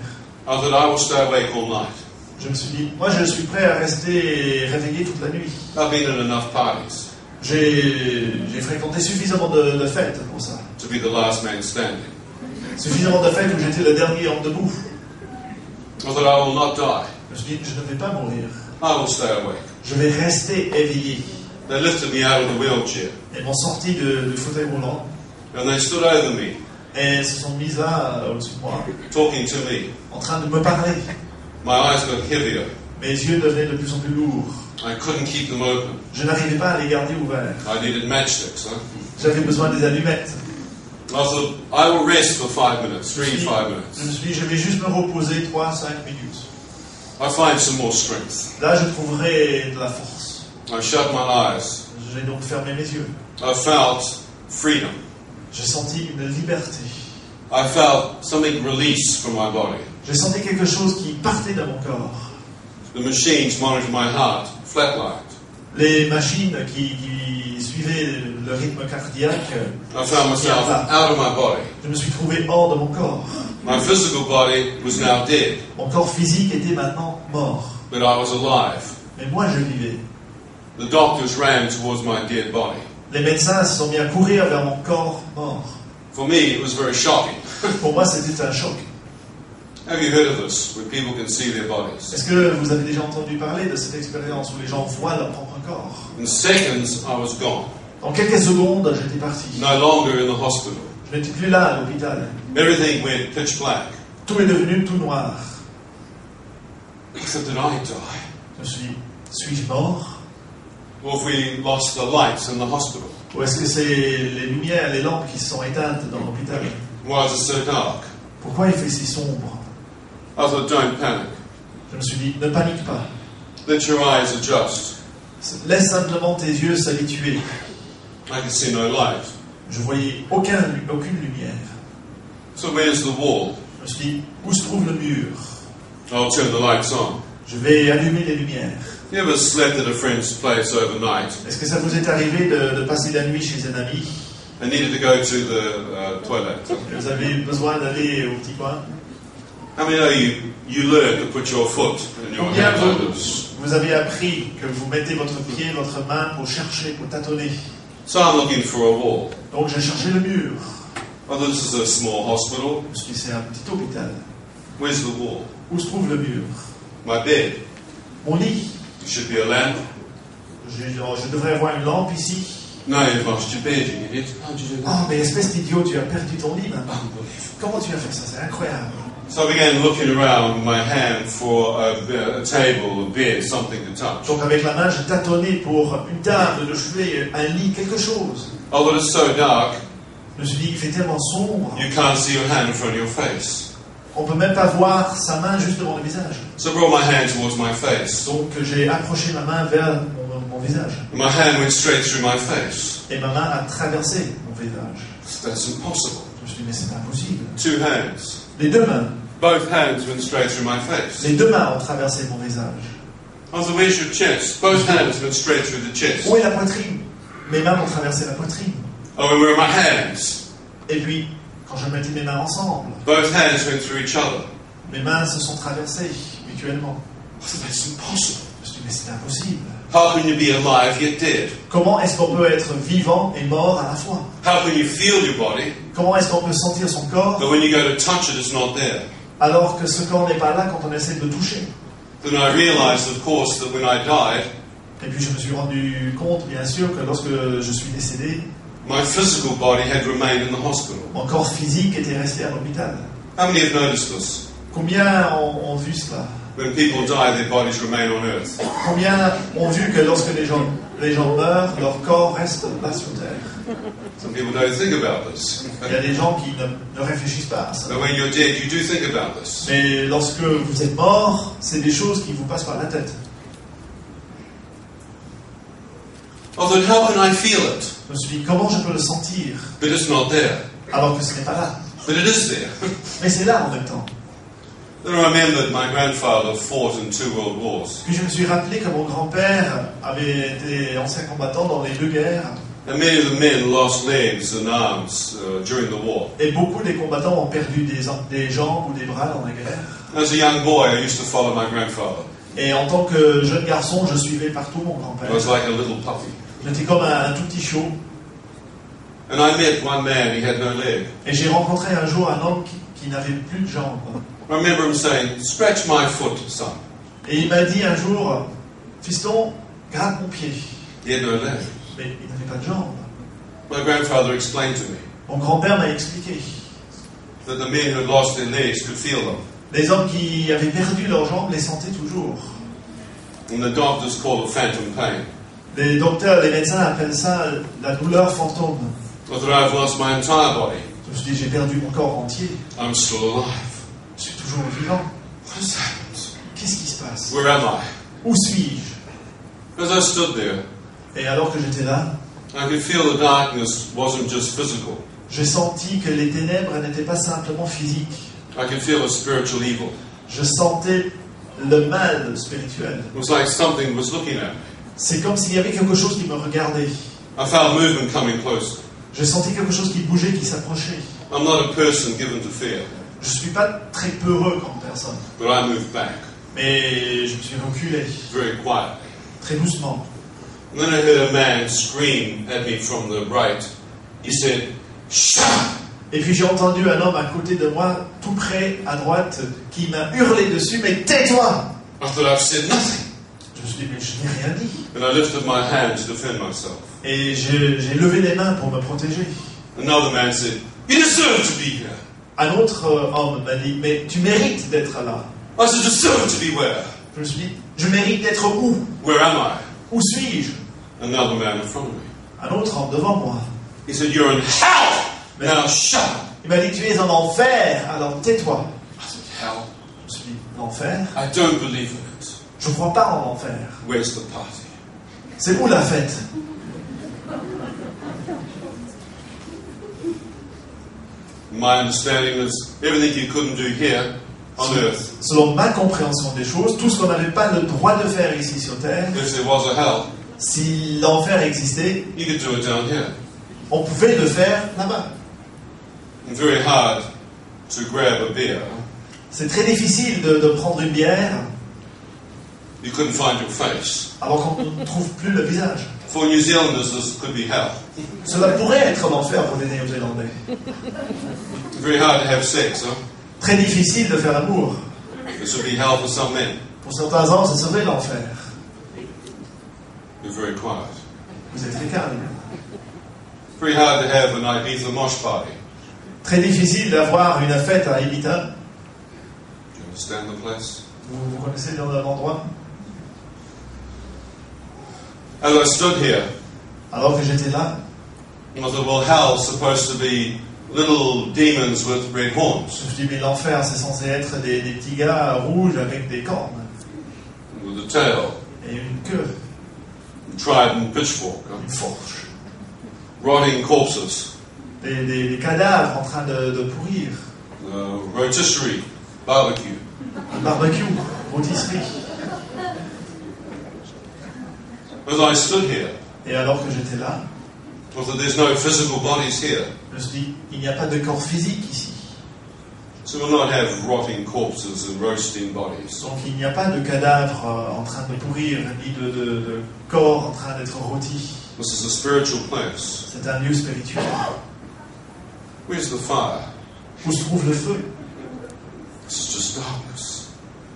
I thought I will stay awake all night. Je me suis dit, moi je suis prêt à rester réveillé toute la nuit. I've been in enough parties J'ai fréquenté suffisamment de fêtes pour ça. to be the last man standing. Suffisamment de fêtes où j'étais le dernier homme debout. I thought I will not die. Je me suis dit, je ne vais pas mourir. I will stay awake. Je vais rester éveillé. They lifted me out of the wheelchair Ils m'ont sorti du fauteuil roulant and they stood over me, et se sont mis là au-dessus de moi, talking to me. en train de me parler. My eyes got heavier. Mes yeux devenaient de plus en plus lourds. I couldn't keep them open. Je n'arrivais pas à les garder ouverts. I needed matchsticks. Huh? J'avais besoin des allumettes. I thought, I will rest for 5 minutes, 3 Je 5 me minutes. suis dit, je vais juste me reposer 3-5 minutes. I find some more strength. Là, je trouverai de la force. I shut my eyes. J'ai donc fermé mes yeux. I felt freedom. J'ai senti une liberté. I felt something release from my body. J'ai senti quelque chose qui partait de mon corps. The machines monitored my heart, flatlined. Les machines qui suivaient le rythme cardiaque. I found myself out of my body. Je me suis trouvé hors de mon corps. My physical body was now dead, Mon corps physique était maintenant mort. but I was alive. Mais moi, je vivais. The doctors ran towards my dead body. Les médecins se sont mis à courir vers mon corps mort. For me, it was very shocking. Pour moi, c'était un choc. Have you heard of this, where people can see their bodies? Est-ce que vous avez déjà entendu parler de cette expérience où les gens voient leur propre corps? In seconds, I was gone. En quelques secondes, j'étais parti. No longer in the hospital. Je n'étais plus là à l'hôpital. Everything went pitch black. Tout est devenu tout noir. I thought, did I die? Je me suis dit, suis-je mort? Or have we lost the lights in the hospital? Ou est-ce que c'est les lumières, les lampes qui se sont éteintes dans l'hôpital? Why is it so dark? Pourquoi il fait si sombre? I thought, don't panic. Je me suis dit, ne panique pas. Let your eyes adjust. Laisse simplement tes yeux s'habituer. I can see no light. Je voyais aucune lumière. So where's the wall? Je me suis dit, où se trouve le mur? I'll turn the lights on. Je vais allumer les lumières. You ever slept at a friend's place overnight Est-ce que ça vous est arrivé de passer la nuit chez un ami? and needed to go to the toilet? Vous avez besoin d'aller au petit coin? How many know you learn to put your foot in your Combien hand vous avez appris que vous mettez votre pied, votre main pour chercher, pour tâtonner? So I'm looking for a wall. Donc j'ai cherché le mur. Oh, this is a small hospital. Je me suis dit, c'est un petit hôpital. Where's the wall? Où se trouve le mur? My bed. Mon lit. There should be a lamp. Je devrais avoir une lampe ici. No, you've lost your bed, you idiot. How'd you do that? Oh, mais espèce d'idiot, tu as perdu ton lit maintenant. Unbelievable. Comment tu as fait ça? C'est incroyable. So I began looking around my hand for a table, a bed, something to touch. Donc avec la main, je tâtonnais pour une table de chevet, un lit, quelque chose. Oh, but it's so dark, Je me suis dit, il fait tellement sombre. you can't see your hand in front of your face. On peut même pas voir sa main juste devant le visage. So I brought my hand towards my face. Donc j'ai approché ma main vers mon visage. My hand went straight through my face. Et ma main a traversé mon visage. That's impossible. Je me suis dit, mais c'est impossible. 2 hands. Les deux mains. Both hands went straight through my face. Les deux mains ont traversé mon visage. I said, where's your chest? Both hands went straight through the chest. Où est la poitrine? Mes mains ont traversé la poitrine. Oh, and where are my hands? Et puis, quand je mettais mes mains ensemble, Both hands went through each other. mes mains se sont traversées mutuellement. I said, that's impossible. Je me suis dit, mais c'est impossible. How can you be alive yet dead? Comment est-ce qu'on peut être vivant et mort à la fois? How can you feel your body, Comment est-ce qu'on peut sentir son corps but when you go to touch it, it's not there? alors que ce corps n'est pas là quand on essaie de le toucher? Then I realized, of course, that when I died, Et puis je me suis rendu compte, bien sûr, que lorsque je suis décédé, my physical body had remained in the hospital. mon corps physique était resté à l'hôpital. How many have noticed this? Combien ont vu cela? When people die, their bodies remain on earth. Combien ont vu que lorsque les gens meurent, leur corps reste là sur terre? Some people don't think about this. Il y a des gens qui ne réfléchissent pas à ça. But when you're dead, you do think about this. Mais lorsque vous êtes mort, c'est des choses qui vous passent par la tête. Oh, then how can I feel it? Je me suis dit, comment je peux le sentir But it's not there. alors que ce n'est pas là? But it is there. Mais c'est là en même temps. Then I remembered my grandfather fought in 2 world wars. Puis je me suis rappelé que mon grand-père avait été ancien combattant dans les deux guerres. And many of the men lost legs and arms during the war. Et beaucoup des combattants ont perdu des jambes ou des bras dans la guerre. As a young boy, I used to follow my grandfather. Et en tant que jeune garçon, je suivais partout mon I grand-père. was like a little puppy. J'étais comme un tout petit chiot. And I met one man, he had no leg. Et j'ai rencontré un jour un homme qui n'avait plus de jambes. I remember him saying, scratch my foot, son. Et il m'a dit un jour, fiston, gratte mon pied. He had no leg. Mais il n'avait pas de jambes. My grandfather explained to me Mon grand-père m'a expliqué. that the men who had lost their legs could feel them. Les hommes qui avaient perdu leurs jambes les sentaient toujours. And the doctors call it phantom pain. Les docteurs, les médecins appellent ça la douleur fantôme. But that I've lost my entire body. Je me suis dit, j'ai perdu mon corps entier. I'm still alive. Je suis toujours vivant. What has happened? Qu'est-ce qui se passe? Where am I? Où suis-je? As I stood there, Et alors que j'étais là, I could feel the darkness wasn't just physical. j'ai senti que les ténèbres n'étaient pas simplement physiques. I could feel a spiritual evil. Je sentais le mal spirituel. It was like something was looking at me. C'est comme s'il y avait quelque chose qui me regardait. I felt movement coming closer. J'ai senti quelque chose qui bougeait, qui s'approchait. I'm not a person given to fear, Je ne suis pas très peureux comme personne. but I moved back Mais je me suis reculé, very quietly. très doucement. And then I heard a man scream at me from the right. He said, "Shut up!" Et puis j'ai entendu un homme à côté de moi, tout près, à droite, qui m'a hurlé dessus, mais tais-toi! I thought I've said nothing. Je me suis dit, mais je n'ai rien dit. And I lifted my hand to defend myself. Et j'ai levé les mains pour me protéger. Another man said, "You deserve to be here." Un autre homme m'a dit, mais tu mérites d'être là. I said, "Deserve to be where? Je me suis dit, je mérite d'être où? Where am I?" Où suis-je? Another man in front of me. Un autre homme devant moi. He said, "You're in hell. Now shut up." Il m'a dit, tu es en enfer, alors tais-toi. I said, "Hell? Je me suis dit, l'enfer? I don't believe in it. Je ne crois pas en enfer. Where's the party?" C'est où la fête? My understanding is everything you couldn't do here on earth, Selon ma compréhension des choses, tout ce qu'on n'avait pas le droit de faire ici sur Terre, if there was a hell, si l'enfer existait, you could do it down here. on pouvait le faire là-bas. It's very hard to grab a beer. C'est très difficile de prendre une bière You couldn't find your face. alors qu'on ne trouve plus le visage. For New Zealanders, this could be hell. Cela pourrait être l'enfer pour les Néo-Zélandais. It's very hard to have sex, huh? Très difficile de faire l'amour. This would be hell for some men. Pour certains hommes, ce serait l'enfer. You're very quiet. Vous êtes très calme. It's very hard to have an Ibiza mosh party. Très difficile d'avoir une fête à Ibiza. Do you understand the place? Vous connaissez le nom de l'endroit? As I stood here, Alors que j'étais là, I thought, well, hell's supposed to be little demons with red horns, je me suis dit, mais l'enfer, c'est censé être des petits gars rouges avec des cornes with a tail, et une queue, trident, pitchfork, une fourche. rotting corpses, Des cadavres en train de pourrir. rotisserie, barbecue. Un barbecue, rôtisserie. As I stood here, Et alors que j'étais là, I thought, there's no physical bodies here, je me suis dit, il n'y a pas de corps physique ici. so we'll not have rotting corpses and roasting bodies. Donc il n'y a pas de cadavres en train de pourrir, ni de corps en train d'être rôtis. This is a spiritual place. C'est un lieu spirituel. Where's the fire? Où se trouve le feu? This is just darkness.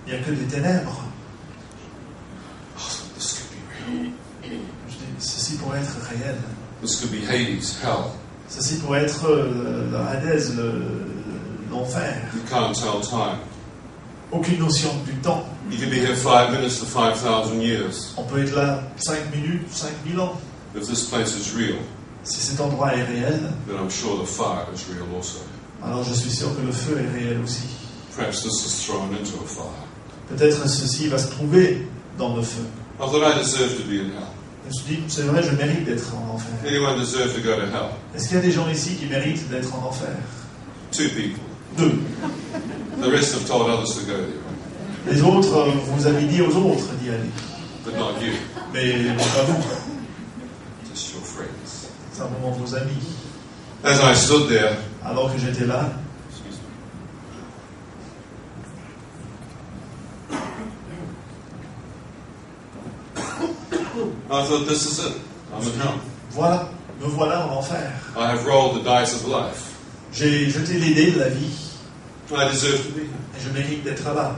Il n'y a que des ténèbres. I thought, this could be real. Je dis, ceci pourrait être réel. This could be Hades, hell. Ceci pourrait être le Hadès, l'enfer. You can't tell time. Aucune notion du temps. You could be here 5 minutes to 5,000 years. On peut être là 5 minutes, 5000 ans. If this place is real, Si cet endroit est réel, then I'm sure the fire is real also. alors je suis sûr que le feu est réel aussi. Perhaps this is thrown into a fire. Peut-être ceci va se trouver dans le feu. I thought I deserve to be in hell. Je me suis dit, c'est vrai, je mérite d'être en enfer. Anyone deserve to go to hell? Est-ce qu'il y a des gens ici qui méritent d'être en enfer? 2 people. 2. The rest have told others to go there, Les autres, vous avez dit aux autres d'y aller. but not you. Mais pas vous, Just your friends. simplement vos amis. As I stood there, Alors que j'étais là, excuse me, I thought, this is it. I'm in hell. voilà, me voilà en enfer. I have rolled the dice of life. J'ai jeté les dés de la vie I deserve to be here. et je mérite d'être là-bas.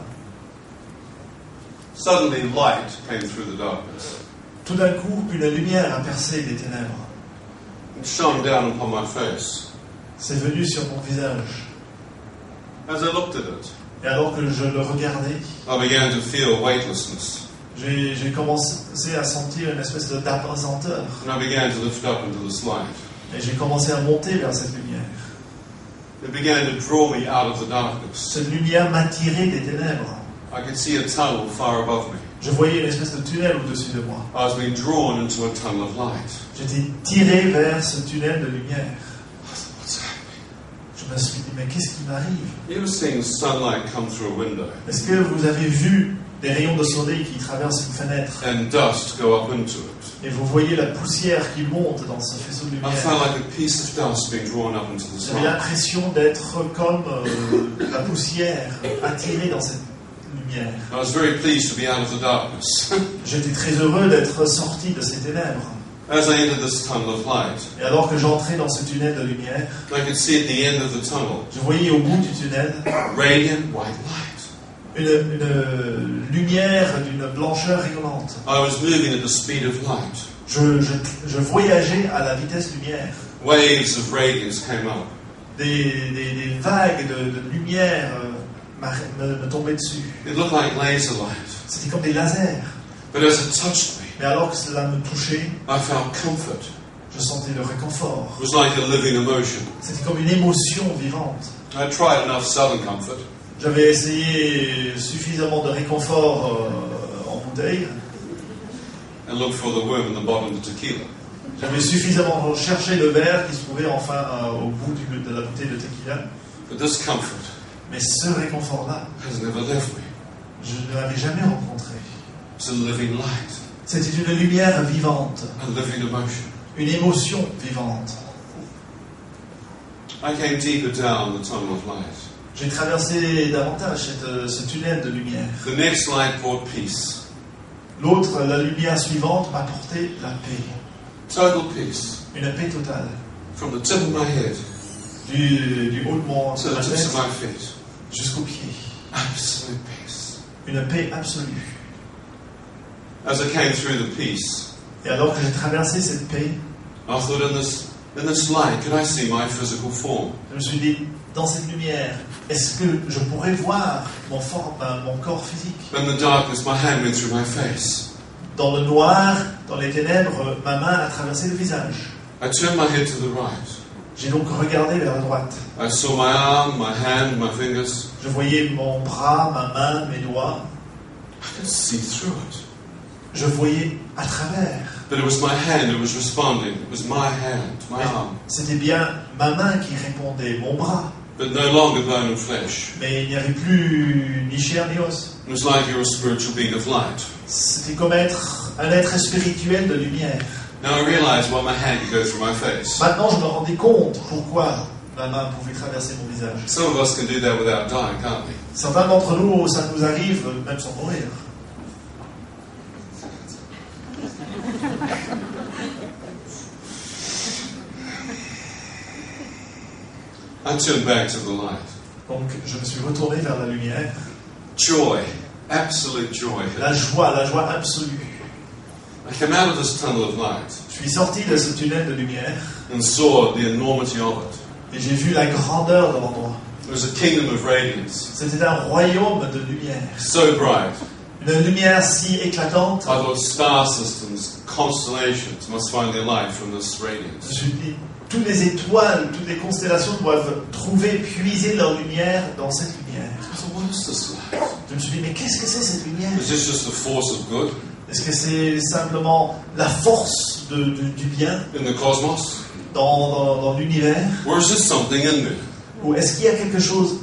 Suddenly, light came through the darkness. Tout d'un coup, une lumière a percé les ténèbres. It shone down upon my face. C'est venu sur mon visage. As I looked at it, Et alors que je le regardais, I began to feel weightlessness. j'ai commencé à sentir une espèce d'apesanteur. And I began to lift up into this light. Et j'ai commencé à monter vers cette lumière. It began to draw me out of the darkness. Cette lumière m'a tiré des ténèbres. I could see a tunnel far above me. Je voyais une espèce de tunnel au-dessus de moi. I was being drawn into a tunnel of light. J'étais tiré vers ce tunnel de lumière. I thought, what's happening? Je me suis dit, mais qu'est-ce qui m'arrive? You ever seen sunlight come through a window Est-ce que vous avez vu des rayons de soleil qui traversent une fenêtre and dust go up into it? et vous voyez la poussière qui monte dans ce faisceau de I felt lumière? like a piece of dust being drawn up into the J'avais light. l'impression d'être comme la poussière attirée dans cette lumière. I was very pleased to be out of the darkness. J'étais très heureux d'être sorti de ces ténèbres. As I entered this tunnel of light, Et alors que j'entrais dans ce tunnel de lumière, I could see at the end of the tunnel je voyais au bout du tunnel radiant white light. une lumière d'une blancheur rayonnante. I was moving at the speed of light. Je voyageais à la vitesse lumière. Waves of radiance came up. Des vagues de lumière me tombaient dessus. It looked like laser light. C'était comme des lasers. But as it touched me, Mais alors que cela me touchait, I found comfort. je sentais le réconfort. It was like a living emotion. C'était comme une émotion vivante. I tried enough southern comfort. J'avais essayé suffisamment de réconfort en bouteille. And looked for the worm in the bottom of the tequila. J'avais suffisamment cherché le verre qui se trouvait enfin au bout de la bouteille de tequila. But this comfort Mais ce réconfort-là, has never left me. je ne l'avais jamais rencontré. It's a living light, C'était une lumière vivante, a living emotion. une émotion vivante. I came deeper down the tunnel of light. J'ai traversé davantage ce tunnel de lumière. The next light brought peace. L'autre, la lumière suivante, m'a apporté la paix. Total peace. Une paix totale. From the tip of my head Du haut de mon to the tips tête of my feet. jusqu'aux pieds. Absolute peace. Une paix absolue. As I came through the peace, Et alors que j'ai traversé cette paix, I thought in this light, could I see my physical form? je me suis dit, dans cette lumière, est-ce que je pourrais voir mon corps physique? In the darkness, my hand went through my face. Dans le noir, dans les ténèbres, ma main a traversé le visage. I turned my head to the right. J'ai donc regardé vers la droite. I saw my arm, my hand, my fingers. Je voyais mon bras, ma main, mes doigts. I could see through it. Je voyais à travers. But it was my hand that was responding. It was my hand, my arm. C'était bien ma main qui répondait, mon bras. But no longer bone and flesh. Mais il n'y avait plus ni chair ni os. It was like you're a spiritual being of light. C'était comme être un être spirituel de lumière. Now I realize why my hand could go through my face. Maintenant, je me rendais compte pourquoi ma main pouvait traverser mon visage. Some of us can do that without dying, can't we? Certains d'entre nous, ça nous arrive même sans mourir. I turned back to the light. Donc, je me suis retourné vers la lumière. Joy, absolute joy. La joie absolue. I came out of this tunnel of light Je suis sorti de ce tunnel de lumière and saw the enormity of it. et j'ai vu la grandeur de l'endroit. It was a kingdom of radiance, C'était un royaume de lumière. so bright. Une lumière si éclatante. I thought star systems, constellations must find their light from this Je me radiance. suis dit, toutes les étoiles, toutes les constellations doivent trouver, puiser leur lumière dans cette lumière. I thought, what is this light? Je me suis dit, mais qu'est-ce que c'est cette lumière? Is this just the force of good Est-ce que c'est simplement la force du bien in the cosmos? dans l'univers? Or is this something in me? Ou est-ce qu'il y a quelque chose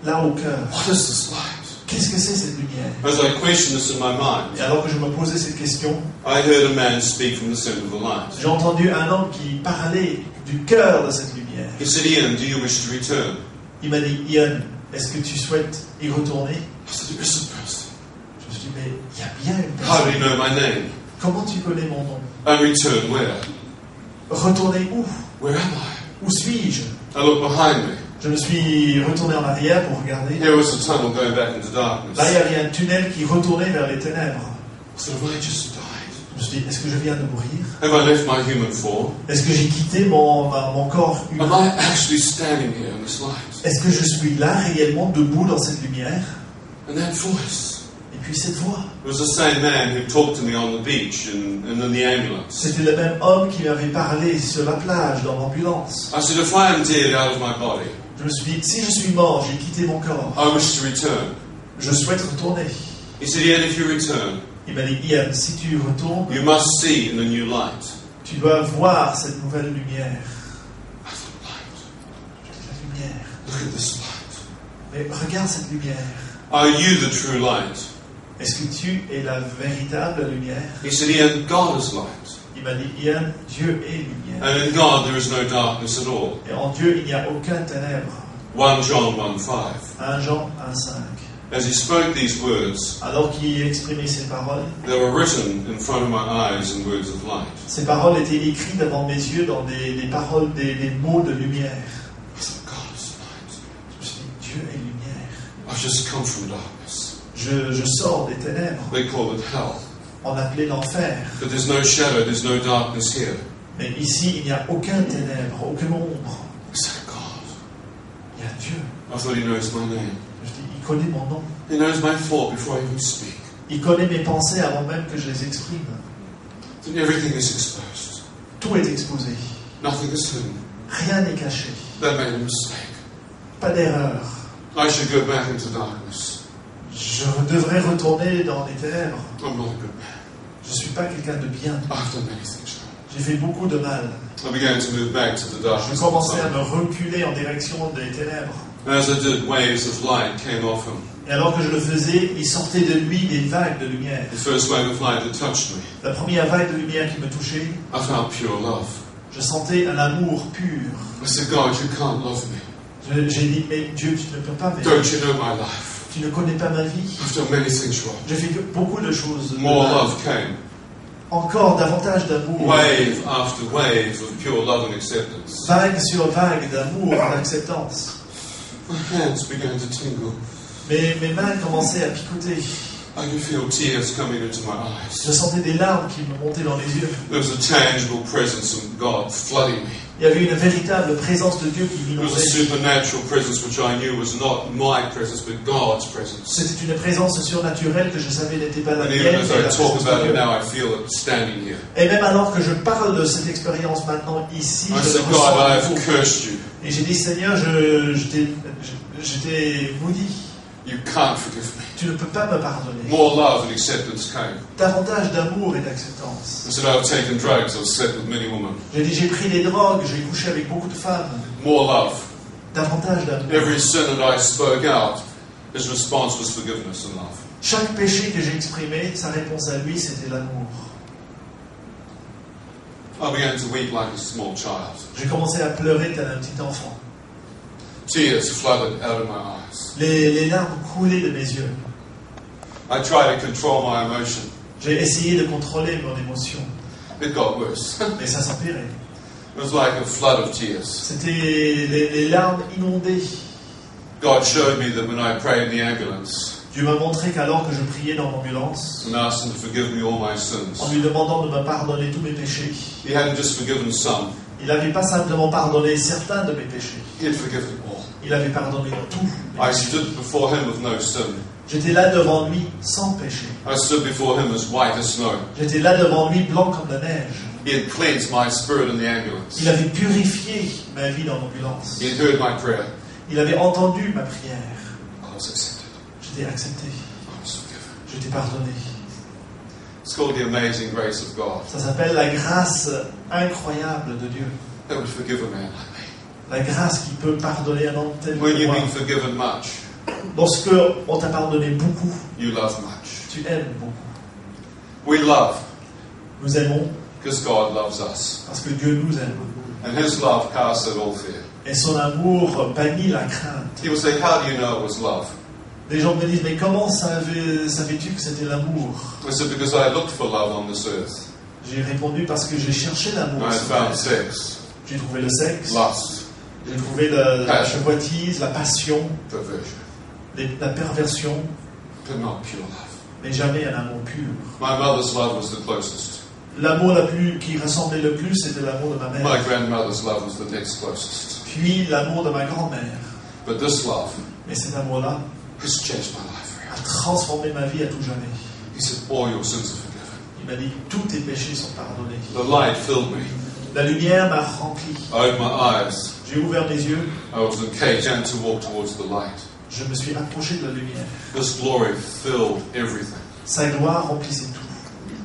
là au cœur? What is this light? Qu'est-ce que c'est cette lumière? As I questioned this in my mind, Et alors que je me posais cette question, I heard a man speak from the center of the light. j'ai entendu un homme qui parlait du cœur de cette lumière. He said, Ian, do you wish to return? Il m'a dit, Ian, est-ce que tu souhaites y retourner? I said, there is a person. Je me suis dit, mais il y a bien une How do personne. you know my name? Comment tu connais mon nom? And return where? Retourner où? Where am I? Où suis-je? I look behind me. Je me suis retourné en arrière pour regarder. Here was the tunnel going back into darkness. Là, il y avait un tunnel qui retournait vers les ténèbres. I said, have I just died? Je me suis dit, est-ce que je viens de mourir? Have I left my human form? Est-ce que j'ai quitté mon corps Am humain? I actually standing here in this light? Est-ce que je suis là réellement debout dans cette lumière? And that voice. Et puis cette voix. It was the same man who talked to me on the beach and in the ambulance. C'était le même homme qui m'avait parlé sur la plage, dans l'ambulance. I said, if I am dead out of my body, Je me suis dit, si je suis mort, j'ai quitté mon corps. I wish to return. Je souhaite retourner. He said, Ian, if you return, Il m'a dit, Ian, si tu retournes, you must see in a new light. tu dois voir cette nouvelle lumière. I thought, light. La lumière. Look at this light. Mais regarde cette lumière. Are you the true light? Est-ce que tu es la véritable lumière? He said, Ian, God is light. Il m'a dit, Ian, Dieu est lumière. And in God there is no darkness at all. Et en Dieu, il n'y a aucun ténèbre. 1 John 1:5. 1 Jean 1,5. As he spoke these words, Alors qu'il exprimait ces paroles, they were written in front of my eyes in words of light. ces paroles étaient écrites devant mes yeux dans des paroles, des mots de lumière. I thought, God is light. Je me suis dit, Dieu est lumière. I've just come from darkness. Je sors des ténèbres. They call it hell. On appelait l'enfer. But there's no shadow, there's no darkness here. Mais ici, il n'y a aucun ténèbre, aucune ombre. I said, God. Il y a Dieu. I thought he knows my name. Je dis, il connaît mon nom. He knows my thought before I even speak. Il connaît mes pensées avant même que je les exprime. then everything is exposed. Tout est exposé. Nothing is hidden. Rien n'est caché. They made a mistake. Pas d'erreur. I should go back into darkness. Je devrais retourner dans les ténèbres. I'm not a good man. Je ne suis pas quelqu'un de bien. I've done many things wrong. J'ai fait beaucoup de mal. I began to move back to the Je darkness. commençais à me reculer en direction des ténèbres. And as I did, waves of light came off him. Et alors que je le faisais, il sortait de lui des vagues de lumière. The first wave of light that touched me, La première vague de lumière qui me touchait, I felt pure love. je sentais un amour pur. I said, God, you can't love me. J'ai dit, mais Dieu, tu ne peux pas m'aimer. Don't you know my life? Tu ne connais pas ma vie. I've done many things wrong. J'ai fait beaucoup de choses. More love came. Encore davantage d'amour. Wave after wave of pure love and acceptance. Vague sur vague d'amour, d'acceptance. My hands began to tingle. Mes mains commençaient à picoter. I could feel tears coming into my eyes. Je sentais des larmes qui me montaient dans les yeux. There was a tangible presence of God flooding me. Il y avait une véritable présence de Dieu qui There was a m'inondait. supernatural presence which I knew was not my presence but God's presence. C'était une présence surnaturelle que je savais n'était pas la And mienne, even as mais I la talk présence about de it Dieu. now, I feel it standing here. Et même alors que je parle de cette expérience maintenant ici, I je said, le God, I ressens à have nouveau. cursed you. Et j'ai dit, Seigneur, je t'ai maudit. You can't forgive me. Tu ne peux pas me pardonner. More love and acceptance came. Davantage d'amour et d'acceptance. I said, I've taken drugs, I've slept with many women. J'ai dit, j'ai pris des drogues, j'ai couché avec beaucoup de femmes. More love. Davantage d'amour. Every sin that I spoke out, his response was forgiveness and love. Chaque péché que j'ai exprimé, sa réponse à lui, c'était l'amour. I began to weep like a small child. J'ai commencé à pleurer tel un petit enfant. Tears flooded out of my eyes. Les larmes coulaient de mes yeux. I tried to control my emotion. J'ai essayé de contrôler mon émotion, It got worse. mais ça s'empirait. It was like a flood of tears. C'était les larmes inondées. God showed me that when I prayed in the ambulance Dieu m'a montré qu'alors que je priais dans l'ambulance, and asked Him to forgive me all my en sins, lui demandant de me pardonner tous mes péchés, He hadn't just forgiven some, il n'avait pas simplement pardonné certains de mes péchés, He had forgiven all. il avait pardonné tous mes I péchés. stood before Him with no sin. J'étais là devant lui sans péché. I stood before Him as white as snow. J'étais là devant lui blanc comme la neige. He had cleansed my spirit in the ambulance. Il avait purifié ma vie dans l'ambulance. He had heard my prayer. Il avait entendu ma prière. I was accepted. J'étais accepté. I was forgiven. J'étais pardonné. It's called the amazing grace of God. Ça s'appelle la grâce incroyable de Dieu. That would forgive a man like me. La grâce qui peut pardonner un homme tel When que you've moi. been forgiven much, Lorsque on t'a pardonné beaucoup, you love much. tu aimes beaucoup. We love Nous aimons because God loves us. parce que Dieu nous aime. And His love casts out all fear. Et son amour bannit la crainte. People say, how do you know it was love? Les gens me disent, mais comment savais-tu que c'était l'amour? I said, because I looked for love on this earth. J'ai répondu parce que j'ai cherché l'amour. I sur found terre. sex, J'ai trouvé le sexe, lust, j'ai trouvé la convoitise, la passion, perversion, la perversion, but not pure love. mais jamais un amour pur. My mother's love was the closest. L'amour qui ressemblait le plus, c'était l'amour de ma mère. My grandmother's love was the next closest. Puis l'amour de ma grand-mère. But this love Mais cet amour-là has changed my life a forever. transformé ma vie à tout jamais. He said, all your sins are forgiven. Il m'a dit, tous tes péchés sont pardonnés. The light filled me. La lumière m'a rempli. I opened my eyes. J'ai ouvert mes yeux. I was encouraged to walk towards the light. Je me suis approché de la lumière. This glory filled everything. Sa gloire remplissait tout.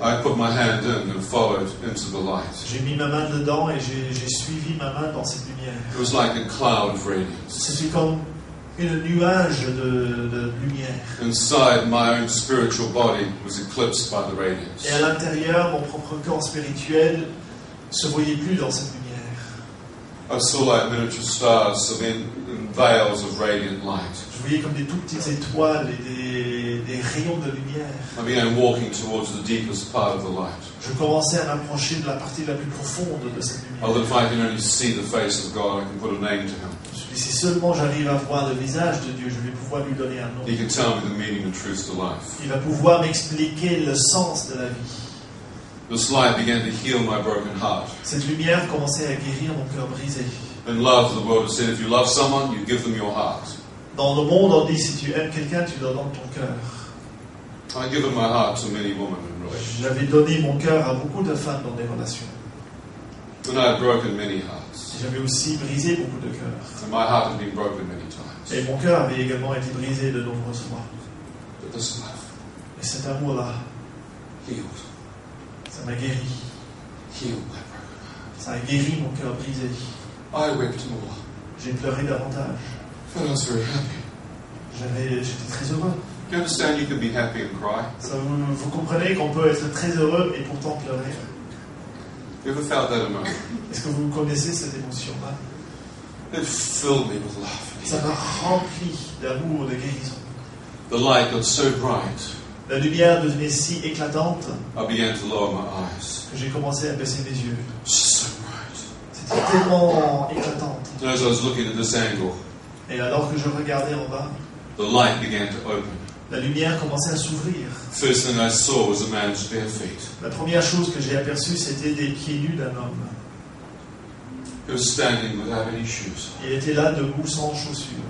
I put my hand in and followed into the light. J'ai mis ma main dedans et j'ai suivi ma main dans cette lumière. It was like a cloud of radiance. C'était comme une nuage de lumière. Inside, my own spiritual body was eclipsed by the radiance. Et à l'intérieur, mon propre corps spirituel se voyait plus dans cette lumière. I saw like miniature stars in veils of radiant light. Je voyais comme des tout petites étoiles et des rayons de lumière. I began walking towards the deepest part of the light. Je commençais à m'approcher de la partie la plus profonde de cette Oh, that lumière. if I can only see the face of God, I can put a name to Him. Je me suis dit, si seulement j'arrive à voir le visage de Dieu, je vais pouvoir lui donner un nom. He can tell me the meaning and truth to life. Il va pouvoir m'expliquer le sens de la vie. This light began to heal my broken heart. Cette lumière commençait à guérir mon cœur brisé. In love, the world has said, if you love someone, you give them your heart. Dans le monde, on dit, si tu aimes quelqu'un, tu leur donnes ton cœur. I've given my heart to many women and relationships. J'avais donné mon cœur à beaucoup de femmes dans des relations. And I had broken many hearts. J'avais aussi brisé beaucoup de cœurs. And my heart had been broken many times. Et mon cœur avait également été brisé de nombreuses fois. But this love Et cet amour-là, healed. ça m'a guéri. Healed my broken heart. Ça a guéri mon cœur brisé. I wept more. J'ai pleuré davantage. But I was very happy. J'étais très heureux. Do you understand you can be happy and cry? Vous comprenez qu'on peut être très heureux et pourtant pleurer. You ever felt that emotion? Est-ce que vous connaissez cette émotion-là? It filled me with love. Ça m'a rempli d'amour, de guérison. The light got so bright, La lumière devenait si éclatante I began to lower my eyes. que j'ai commencé à baisser mes yeux. Just so bright. C'était tellement éclatante. And as I was looking at this angle, Et alors que je regardais en bas, the light began to open. la lumière commençait à s'ouvrir. First thing I saw was a man's bare feet. La première chose que j'ai aperçue, c'était des pieds nus d'un homme. He was standing without any shoes. Il était là debout sans chaussures.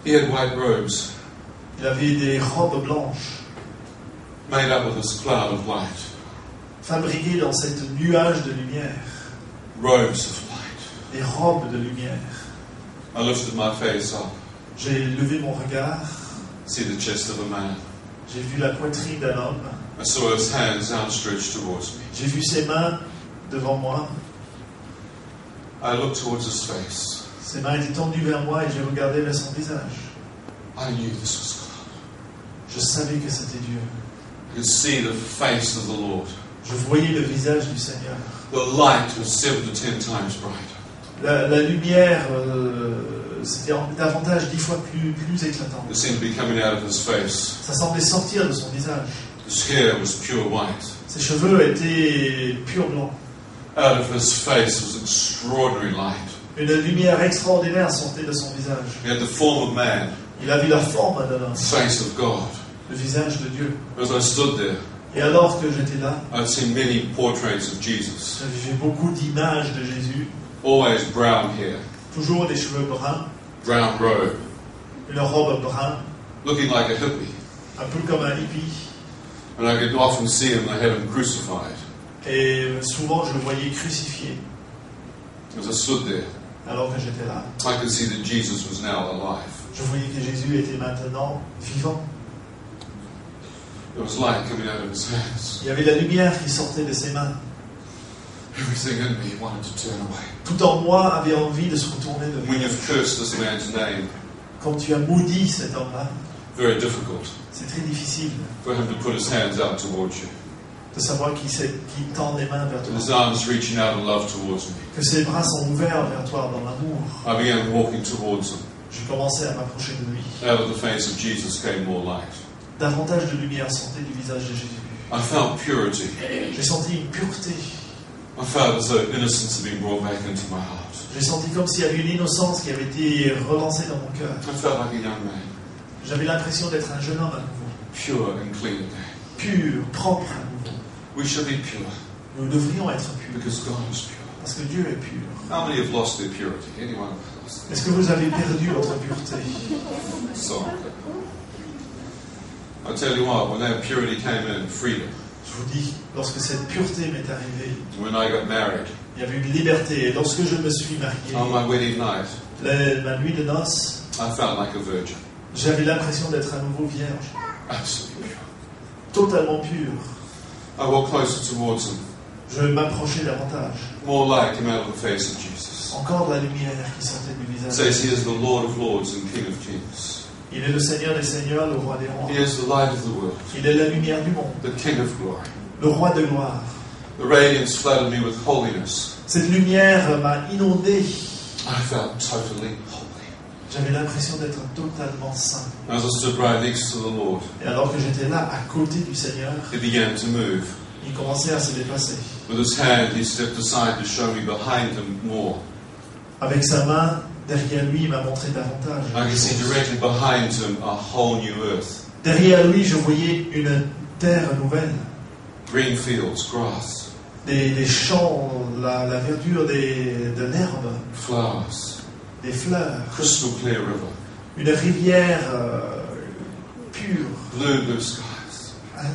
He had white robes Il avait des robes blanches, made up of this cloud of light. fabriquées dans cette nuage de lumière. Robes of light. Des robes de lumière. I lifted my face up, J'ai levé mon regard, see the chest of a man. j'ai vu la poitrine d'un homme, I saw his hands outstretched towards me. j'ai vu ses mains devant moi, I looked towards his face. ses mains étaient tendues vers moi et j'ai regardé vers son visage. I knew this was God. Je savais que c'était Dieu. I could see the face of the Lord. Je voyais le visage du Seigneur. The light was 7 to 10 times brighter. La lumière, c'était davantage 10 fois plus éclatante. It seemed to be coming out of his face. Ça semblait sortir de son visage. His hair was pure white. Ses cheveux étaient pur blancs. Out of his face was extraordinary light. Une lumière extraordinaire sortait de son visage. He had the form of man, Il avait la forme d'un homme, the face of God. le visage de Dieu. As I stood there, Et alors que j'étais là, I'd seen many portraits of Jesus. j'avais vu beaucoup d'images de Jésus, Always brown hair, toujours des cheveux bruns, brown robe, une robe brun, looking like a hippie. un peu comme un hippie. And I could often see him, they had him crucified. Et souvent je le voyais crucifié. As I stood there, Alors que j'étais là, I could see that Jesus was now alive. je voyais que Jésus était maintenant vivant. There was light coming out of his hands. Il y avait la lumière qui sortait de ses mains. Everything in me wanted to turn away. Tout en moi avait envie de se retourner de When lui. you've cursed this man's name, Quand tu as maudit cet homme-là, very difficult c'est très difficile for him to put his hands out towards you. de savoir qu'il tend les mains vers And his toi. arms reaching out in love towards me. Que ses bras sont ouverts vers toi dans l'amour. I began walking towards him. J'ai commencé à m'approcher de lui. Out of the face of Jesus came more light. Davantage de lumière sortait du visage de Jésus. I felt purity. J'ai senti une pureté. I felt as though innocence had been brought back into my heart. J'ai senti comme s'il y avait une innocence qui avait été relancée dans mon cœur. I felt like a young man, J'avais l'impression d'être un jeune homme à nouveau. pure and clean again. Pur, propre à nouveau. We should be pure Nous devrions être purs. because God is pure. Parce que Dieu est pur. How many have lost their purity? Anyone have lost Est-ce que vous avez perdu votre pureté? their soul? I tell you what, when that purity came in, freedom. Je vous dis, lorsque cette pureté m'est arrivée, When I got married, il y avait une liberté. Et lorsque je me suis marié, on my wedding night, ma nuit de noces, I felt like a virgin. j'avais l'impression d'être à nouveau vierge. Absolutely pure. Totalement pur. I walked closer towards him. Je m'approchais davantage. More light came out of the face of Jesus. Encore de la lumière qui sortait du It visage. says he is the Lord of lords and King of kings. Il est le Seigneur des seigneurs, le roi des rois. He is the light of the world, Il est la lumière du monde, the King of glory. le roi de gloire. The radiance flooded me with holiness. Cette lumière m'a inondé. I felt totally holy. J'avais l'impression d'être totalement saint. As I stood right next to the Lord, Et alors que j'étais là, à côté du Seigneur, he began to move. il commençait à se déplacer. With his hand, he stepped aside to show me behind him more. Avec sa main, derrière lui, il m'a montré davantage. I could see directly behind him a whole new earth. Derrière lui, je voyais une terre nouvelle. Green fields, grass, Des champs, la verdure de l'herbe, flowers, des fleurs, crystal clear river. Une rivière pure, blue skies.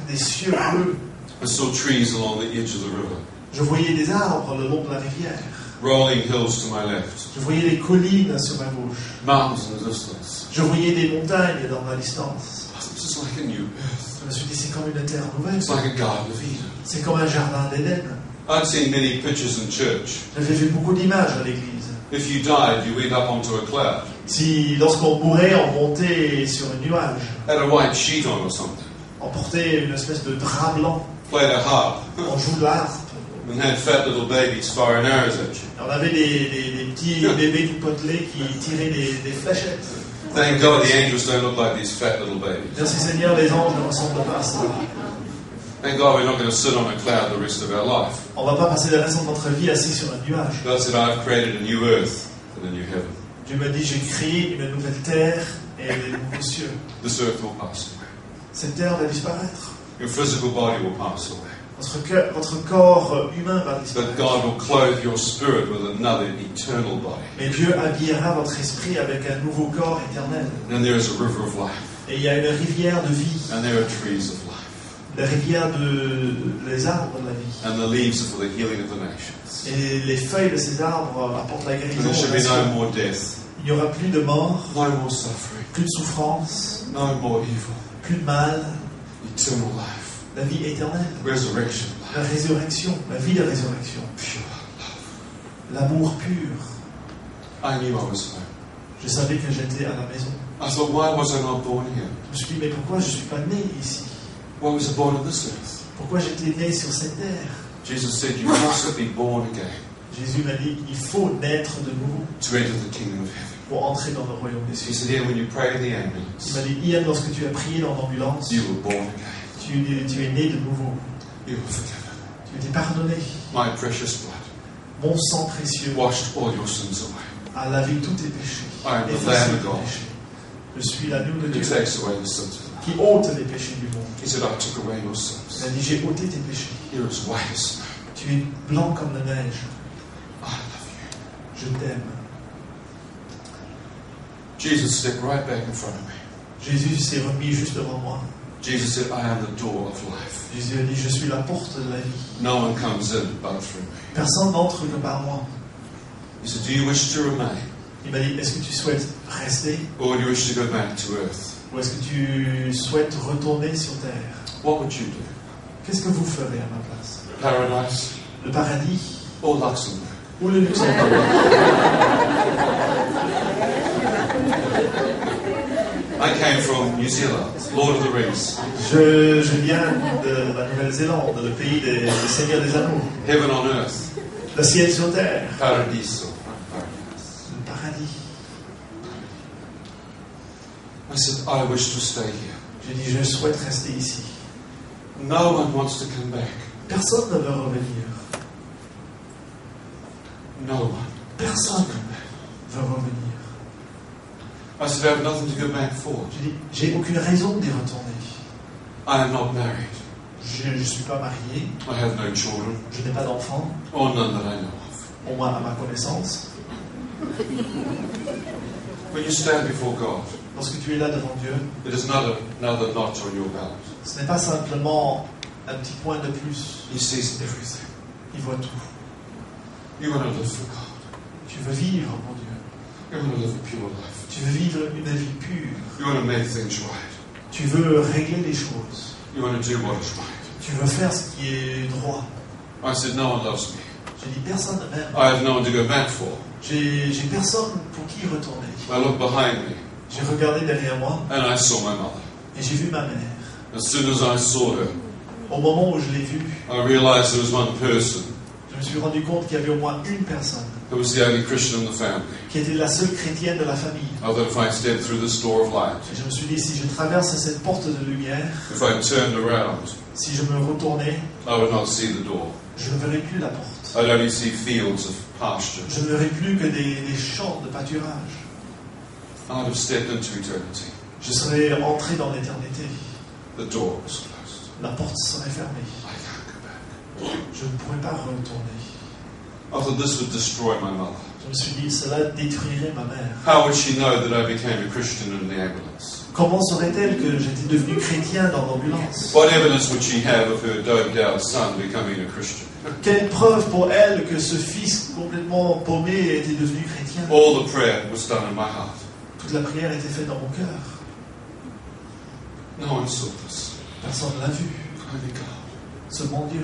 des cieux bleus. I saw trees along the edge of the river, Je voyais des arbres le long de la rivière. rolling hills to my left, Je voyais les collines sur ma gauche. mountains in the distance. Je voyais des montagnes dans ma distance. It's just like a new earth. Je me suis dit, c'est comme une terre nouvelle. It's like a Garden of Eden. C'est comme un jardin d'Éden. I'd seen many pictures in church. J'avais vu beaucoup d'images à l'église. If you died, you went up onto a cloud, Si, lorsqu'on mourait, on montait sur un nuage. had a white sheet on or something, On portait une espèce de drap blanc. played a harp, On joue de l'harpe. and had fat little babies firing arrows at you. On avait des petits bébés tout potelés qui tiraient des fléchettes. Thank God the angels don't look like these fat little babies. Merci Seigneur, les anges ne ressemblent pas à ça. Thank God we're not going to sit on a cloud the rest of our life. On ne va pas passer le reste de notre vie assis sur un nuage. God said, I've created a new earth and a new heaven. Dieu m'a dit, j'ai créé une nouvelle terre et des nouveaux cieux. This earth will pass away. Cette terre va disparaître. Your physical body will pass away. Votre corps humain va But disparaître. God will clothe your spirit with another eternal body. Mais Dieu habillera votre esprit avec un nouveau corps éternel. And there is a river of life. Et il y a une rivière de vie. And there are trees of life. La rivière les arbres de la vie. And the leaves are for the healing of the nations. Et les feuilles de ces arbres apportent la And guérison. there should be aux no nations. more death, Il n'y aura plus de mort, no more suffering, plus de souffrance, no more evil, plus de mal, eternal life, la vie éternelle, resurrection, la résurrection, la vie de résurrection, pure love. l'amour pur. I knew I was home. Je savais que j'étais à la maison. I thought, why was I not born here? Je me suis dit, mais pourquoi je ne suis pas né ici? Why was I born on this earth? Pourquoi j'étais né sur cette terre? Jesus said, you must be born again Jésus m'a dit, il faut naître de nouveau to enter the kingdom of heaven. pour entrer dans le royaume des He cieux. said, Ian, when you pray in the Il ambulance, m'a dit, Ian, lorsque tu as prié dans l'ambulance, you were born again. tu es né de nouveau. You were forgiven. Tu étais pardonné. My precious blood Mon sang précieux washed all your sins away. a lavé tous tes péchés. I am the Effacé Lamb of tes God péchés. Je suis l'agneau de who Dieu takes away the sins of the world. qui ôte les péchés du monde. He said, I took away your Il sins. a dit, j'ai ôté tes péchés. You're as white as snow. Tu es blanc comme la neige. I love you. Je t'aime. Jesus stepped right back in front of me. Jésus s'est remis juste devant moi. Jesus said, I am the door of life. Jésus a dit, je suis la porte de la vie. No one comes in but through me. Personne n'entre que par moi. He said, do you wish to remain? Il m'a dit, est-ce que tu souhaites rester Or do you wish to go back to earth? ou est-ce que tu souhaites retourner sur terre? What would you do? Qu'est-ce que vous ferez à ma place? Paradise Le paradis or Luxembourg? ou le Luxembourg? I came from New Zealand, Lord of the Rings. Je viens de la Nouvelle-Zélande, le pays des Seigneurs des Anneaux. Heaven on earth. Le ciel sur terre. Paradiso. Le paradis. I said, I wish to stay here. J'ai dit, je souhaite rester ici. No one wants to come back. Personne ne veut revenir. No one. Personne veut revenir. I said, I have nothing to go back for. J'ai dit, j'ai aucune raison d'y retourner. I am not married. Je ne suis pas marié. I have no children. Je n'ai pas d'enfant, Or none that I know of. au moins à ma connaissance. When you stand before God, Lorsque tu es là devant Dieu, it is not another notch on your belt. ce n'est pas simplement un petit point de plus. He sees everything. Il voit tout. You want to live for God. Tu veux vivre pour Dieu. You want to live a pure life. Tu veux vivre une vie pure. You want to make things right. Tu veux régler les choses. You want to do what is right. Tu veux faire ce qui est droit. I said, no one loves me. J'ai dit, personne ne m'aime. I have no one to go back for. J'ai personne pour qui retourner. I looked behind me J'ai regardé derrière moi and I saw my mother. et j'ai vu ma mère. As soon as I saw her, Au moment où je l'ai vue, I realized there was one person je me suis rendu compte qu'il y avait au moins une personne who was the only Christian in the family. qui était la seule chrétienne de la famille. I thought if I stepped through this door of light, Et je me suis dit, si je traverse cette porte de lumière, if I turned around, si je me retournais, I would not see the door. je ne verrais plus la porte. I'd only see fields of pasture. Je ne verrais plus que des champs de pâturage. I'd have stepped into eternity. Je serais entré dans l'éternité. The door was closed. La porte serait fermée. I can't go back. Je ne pourrais pas retourner. I thought this would destroy my mother. Je me suis dit, cela détruirait ma mère. How would she know that I became a Christian in the ambulance? Comment saurait-elle que j'étais devenu chrétien dans l'ambulance? What evidence would she have of her doped out son becoming a Christian? Quelle preuve pour elle que ce fils complètement paumé était devenu chrétien? All the prayer was done in my heart. Toute la prière était faite dans mon cœur. No one saw this. Personne ne l'a vu. Only God. Seulement Dieu.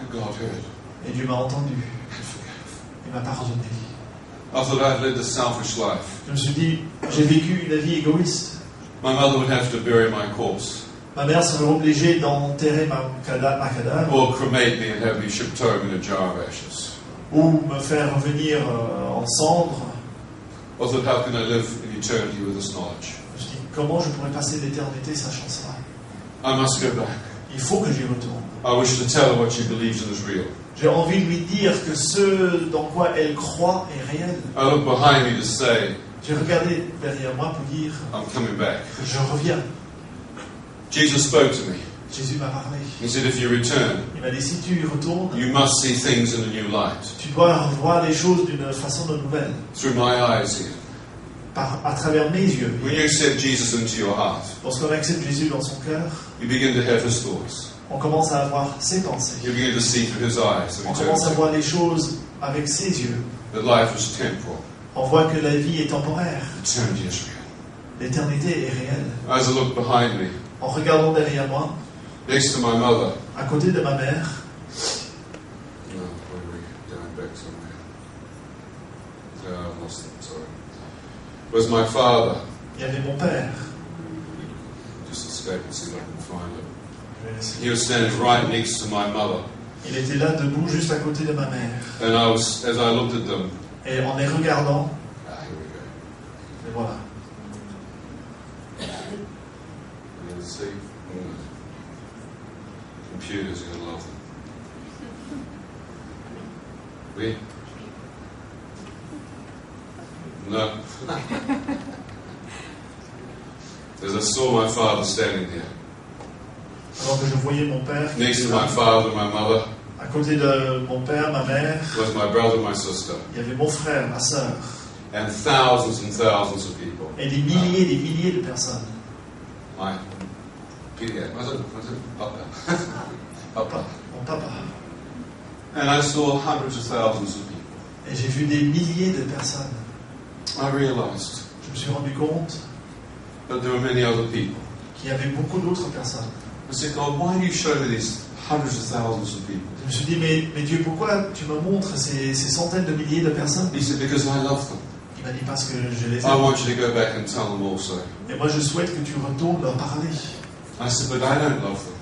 And God heard Et Dieu m'a entendu. and forgave. Il m'a pardonné. I thought I'd led a selfish life. Je me suis dit, j'ai vécu une vie égoïste. My mother would have to bury my corpse Ma mère serait obligée d'enterrer ma cadavre or cremate me and have me shipped home in a jar of ashes. ou me faire revenir en cendres. I thought, how can I live in eternity with this knowledge? Je me suis dit, comment je pourrais passer l'éternité sachant cela? I must go back. Il faut que j'y retourne. I wish to tell her what she believes in is real. J'ai envie de lui dire que ce dans quoi elle croit est réel. I look behind me to say, J'ai regardé derrière moi pour dire, I'm coming back. je reviens. Jesus spoke to me. Jésus m'a parlé. He said, if you return, Il m'a dit, si tu y retournes, you must see things in a new light. tu dois voir les choses d'une façon nouvelle, Through my eyes here. à travers mes yeux. When you accept Jesus into your heart, Lorsqu'on accepte Jésus dans son cœur, you begin to have his thoughts. on commence à avoir ses pensées. You begin to see through his eyes of On commence à eternity. voir les choses avec ses yeux. That life is temporal. On voit que la vie est temporaire. Eternity is real. L'éternité est réelle. As I look behind me, En regardant derrière moi, next to my mother, à côté de ma mère, no, where are we? Down back somewhere. I lost it, sorry. Was my father. il y avait mon père. Just escape and see if I can find it. Je vais essayer. He was standing right next to my mother. Il était là debout juste à côté de ma mère. And as I looked at them, Et en les regardant, here we go. et voilà. You can see? Computers are going to love them. We? No. As I saw my father standing there, Alors que je voyais mon père qui next était to my là, father and my mother à côté de mon père, ma mère, was my brother and my sister, il y avait mon frère, ma sœur, and thousands of people. et des milliers de personnes. My PDA, was it Papa? Papa. Mon papa. And I saw hundreds of thousands of people. Et j'ai vu des milliers de personnes. I realized Je me suis rendu compte that there were many other people. qu'il y avait beaucoup d'autres personnes. I said, God, why do you show me these hundreds of thousands of people? Je me suis dit, mais Dieu, pourquoi tu me montres ces centaines de milliers de personnes? He said, because I love them. Il m'a dit, parce que je les I aime. want you to go back and tell them also. Et moi, je souhaite que tu retournes leur parler. I said, but I don't love them.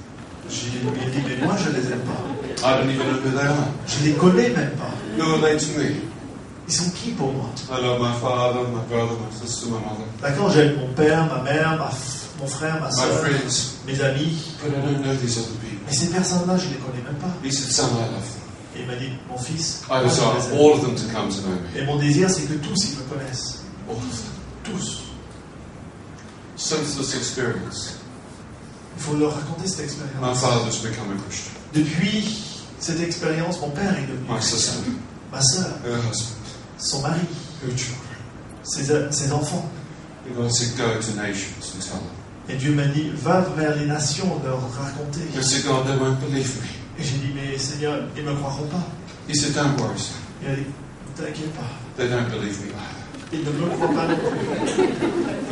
J'ai dit, mais moi, je les aime pas. I don't even know who they are. Je les connais même pas. Who are they to me? Ils sont qui pour moi? I love my father, my brother, my sister, my mother, D'accord, j'aime mon père, ma mère, mon frère, ma my soeur, friends, mes amis. but I don't know these other people. Mais ces personnes-là, je les connais même pas. He said, son, I love them. Et il m'a dit, mon fils, I moi, je desire les aime. all of them to come to know me. Et mon désir, c'est que tous, ils me connaissent. All of them. Tous. Since this experience, Il faut leur raconter cette my expérience. father's become a Christian. Depuis cette expérience, mon père est devenu My chrétien. sister, Ma soeur, her husband, son mari, her children. ses enfants. And God said, go to nations and tell them. Et Dieu m'a dit, va vers les nations, leur raconter. I said, God, they won't believe me. Et j'ai dit, mais Seigneur, ils ne me croiront pas. He said, don't worry, son. Il a dit, ne t'inquiète pas. They don't believe me either. Ils ne me croient pas non plus.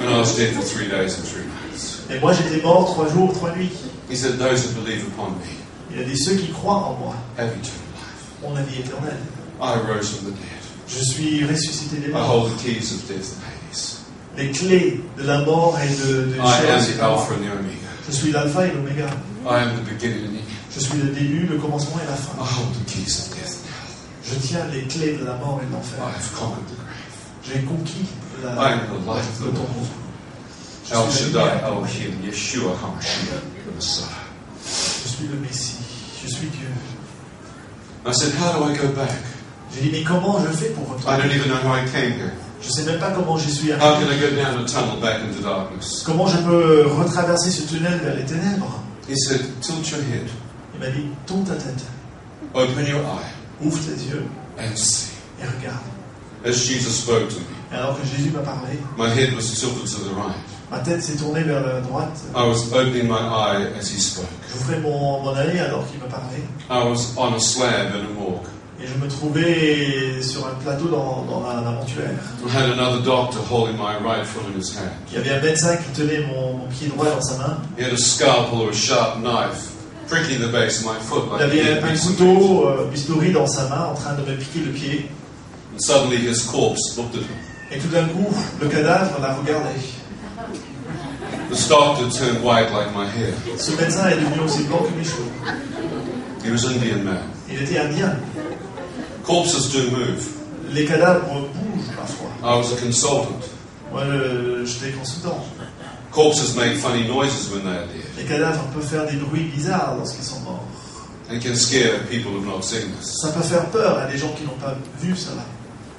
And I was dead for 3 days and 3 nights. Et moi, j'étais mort 3 jours, 3 nuits. He said, those who believe upon me Il a dit, ceux qui croient en moi have eternal life. ont la vie éternelle. I rose from the dead. Je suis ressuscité des I morts. hold the keys of death and Hades. Les clés de la mort et de I am Sheol. the Alpha and the Omega. Je suis l'alpha et l'oméga. I am the beginning and the end. Je suis le début, le commencement et la fin. I hold the keys of death and hell. Je tiens les clés de la mort et de I l'enfer. have conquered the grave. J'ai conquis I am the light of le the tombeau. world. El Je suis, Shaddai, Elohim, Yeshua HaMashiach, the Messiah. je suis le Messie. Je suis Dieu. I said, how do I go back? J'ai dit, mais comment je fais pour I retourner? don't even know how I came here. Je ne sais même pas comment j'y suis How can arrivé. I go down a tunnel back into darkness? Comment je peux retraverser ce tunnel vers les ténèbres? He said, tilt your head, Il m'a dit, tourne ta tête, open your eye, ouvre tes yeux, and see. et regarde. As Jesus spoke to me, Et alors que Jésus m'a parlé, my head was tilted to the right. ma tête s'est tournée vers la droite. I was opening my eye as he spoke. J'ouvrais mon œil alors qu'il me parlait. I was on a slab in a morgue. Et je me trouvais sur un plateau dans la mortuaire. I had another doctor holding my right foot in his hand. Il y avait un médecin qui tenait mon pied droit dans sa main. He had a scalpel or a sharp knife pricking the base of my foot Il like he avait did un recently. couteau bistouri dans sa main en train de me piquer le pied. And suddenly his corpse looked at him. Et tout d'un coup, le cadavre l'a regardé. The doctor turned white like my hair. Ce médecin est devenu aussi blanc que mes cheveux. He was Indian man. Il était indien. Corpses do move. Les cadavres bougent parfois. I was a consultant. Moi, j'étais consultant. Corpses make funny noises when they are dead Les cadavres peuvent faire des bruits bizarres lorsqu'ils sont morts. and can scare people who have not seen this. Ça peut faire peur à des gens qui n'ont pas vu cela.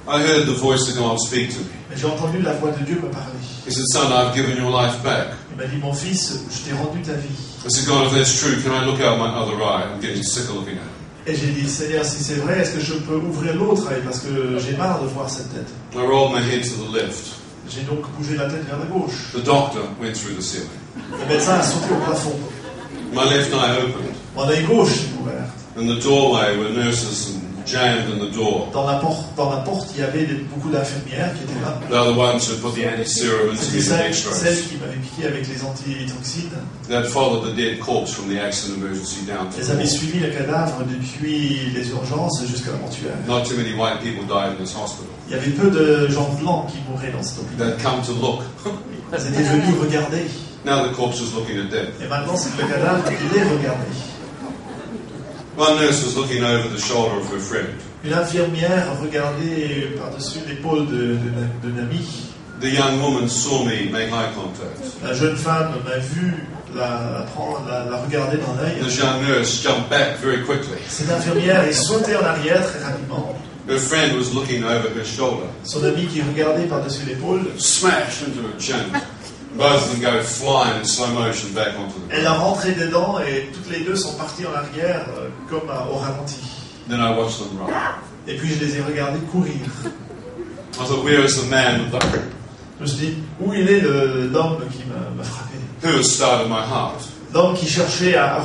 I heard the voice of God speak to me. Mais j'ai entendu la voix de Dieu me parler. He said, "Son, I've given your life back." Il m'a dit, mon fils, je t'ai rendu ta vie. I said, "God, if that's true, can I look out my other eye? I'm getting sick of looking at it." Et j'ai dit, Seigneur, si c'est vrai, est-ce que je peux ouvrir l'autre œil parce que j'ai marre de voir cette tête. I rolled my head to the left. J'ai donc bougé la tête vers la gauche. The doctor went through the ceiling. Le médecin a sauté au plafond. My left eye opened. Mon œil gauche s'est ouvert. In the doorway were nurses and jammed in the door. Dans la porte, il y avait beaucoup d'infirmières qui étaient là. They're the ones who put the anti-serum into C'était me the celles x-rays. qui m'avaient piqué avec les antitoxines. They'd followed the dead corpse from the accident emergency down to Elles the avaient morgue. suivi le cadavre depuis les urgences jusqu'à la mortuaire. Not too many white people died in this hospital. Il y avait peu de gens blancs qui mouraient dans cet hôpital. They'd come to look. Ils étaient venus regarder. Now the corpse was looking at them. Et maintenant, c'est le cadavre qui les regardait. One nurse was looking over the shoulder of her friend. Une infirmière regardait par-dessus l'épaule d'un ami. The young woman saw me make eye contact. La jeune femme m'a vu la regarder dans l'œil. This young nurse jumped back very quickly. Cette infirmière est sautée en arrière très rapidement. Her friend was looking over her shoulder. Son ami qui regardait par-dessus l'épaule, Smash into her chin. Both of them go flying in slow motion back onto the elle a ground. rentré dedans et toutes les deux sont parties en arrière comme au ralenti. Then I watched them run. Et puis je les ai regardés courir. I thought, where is the man with the... Je me suis dit, où il est l'homme qui m'a frappé? who has started my heart? L'homme qui cherchait à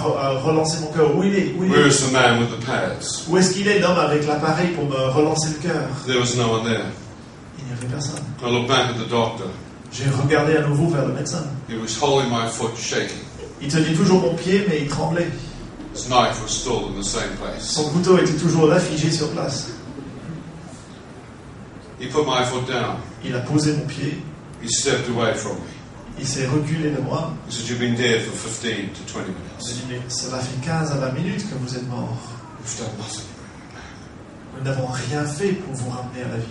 relancer mon cœur, où il est? Where is the man with the pads? Où est-ce qu'il est, l'homme avec l'appareil pour me relancer le cœur? There was no one there. Il n'y avait personne. I looked back at the doctor. J'ai regardé à nouveau vers le médecin. He was holding my foot shaking. Il tenait toujours mon pied, mais il tremblait. His knife was still in the same place. Son couteau était toujours là, figé sur place. He put my foot down. Il a posé mon pied. He stepped away from me. Il s'est reculé de moi. He said, "You've been dead for 15 to 20 J'ai minutes. dit, mais cela fait 15 à 20 minutes que vous êtes mort. You've done nothing." Nous n'avons rien fait pour vous ramener à la vie.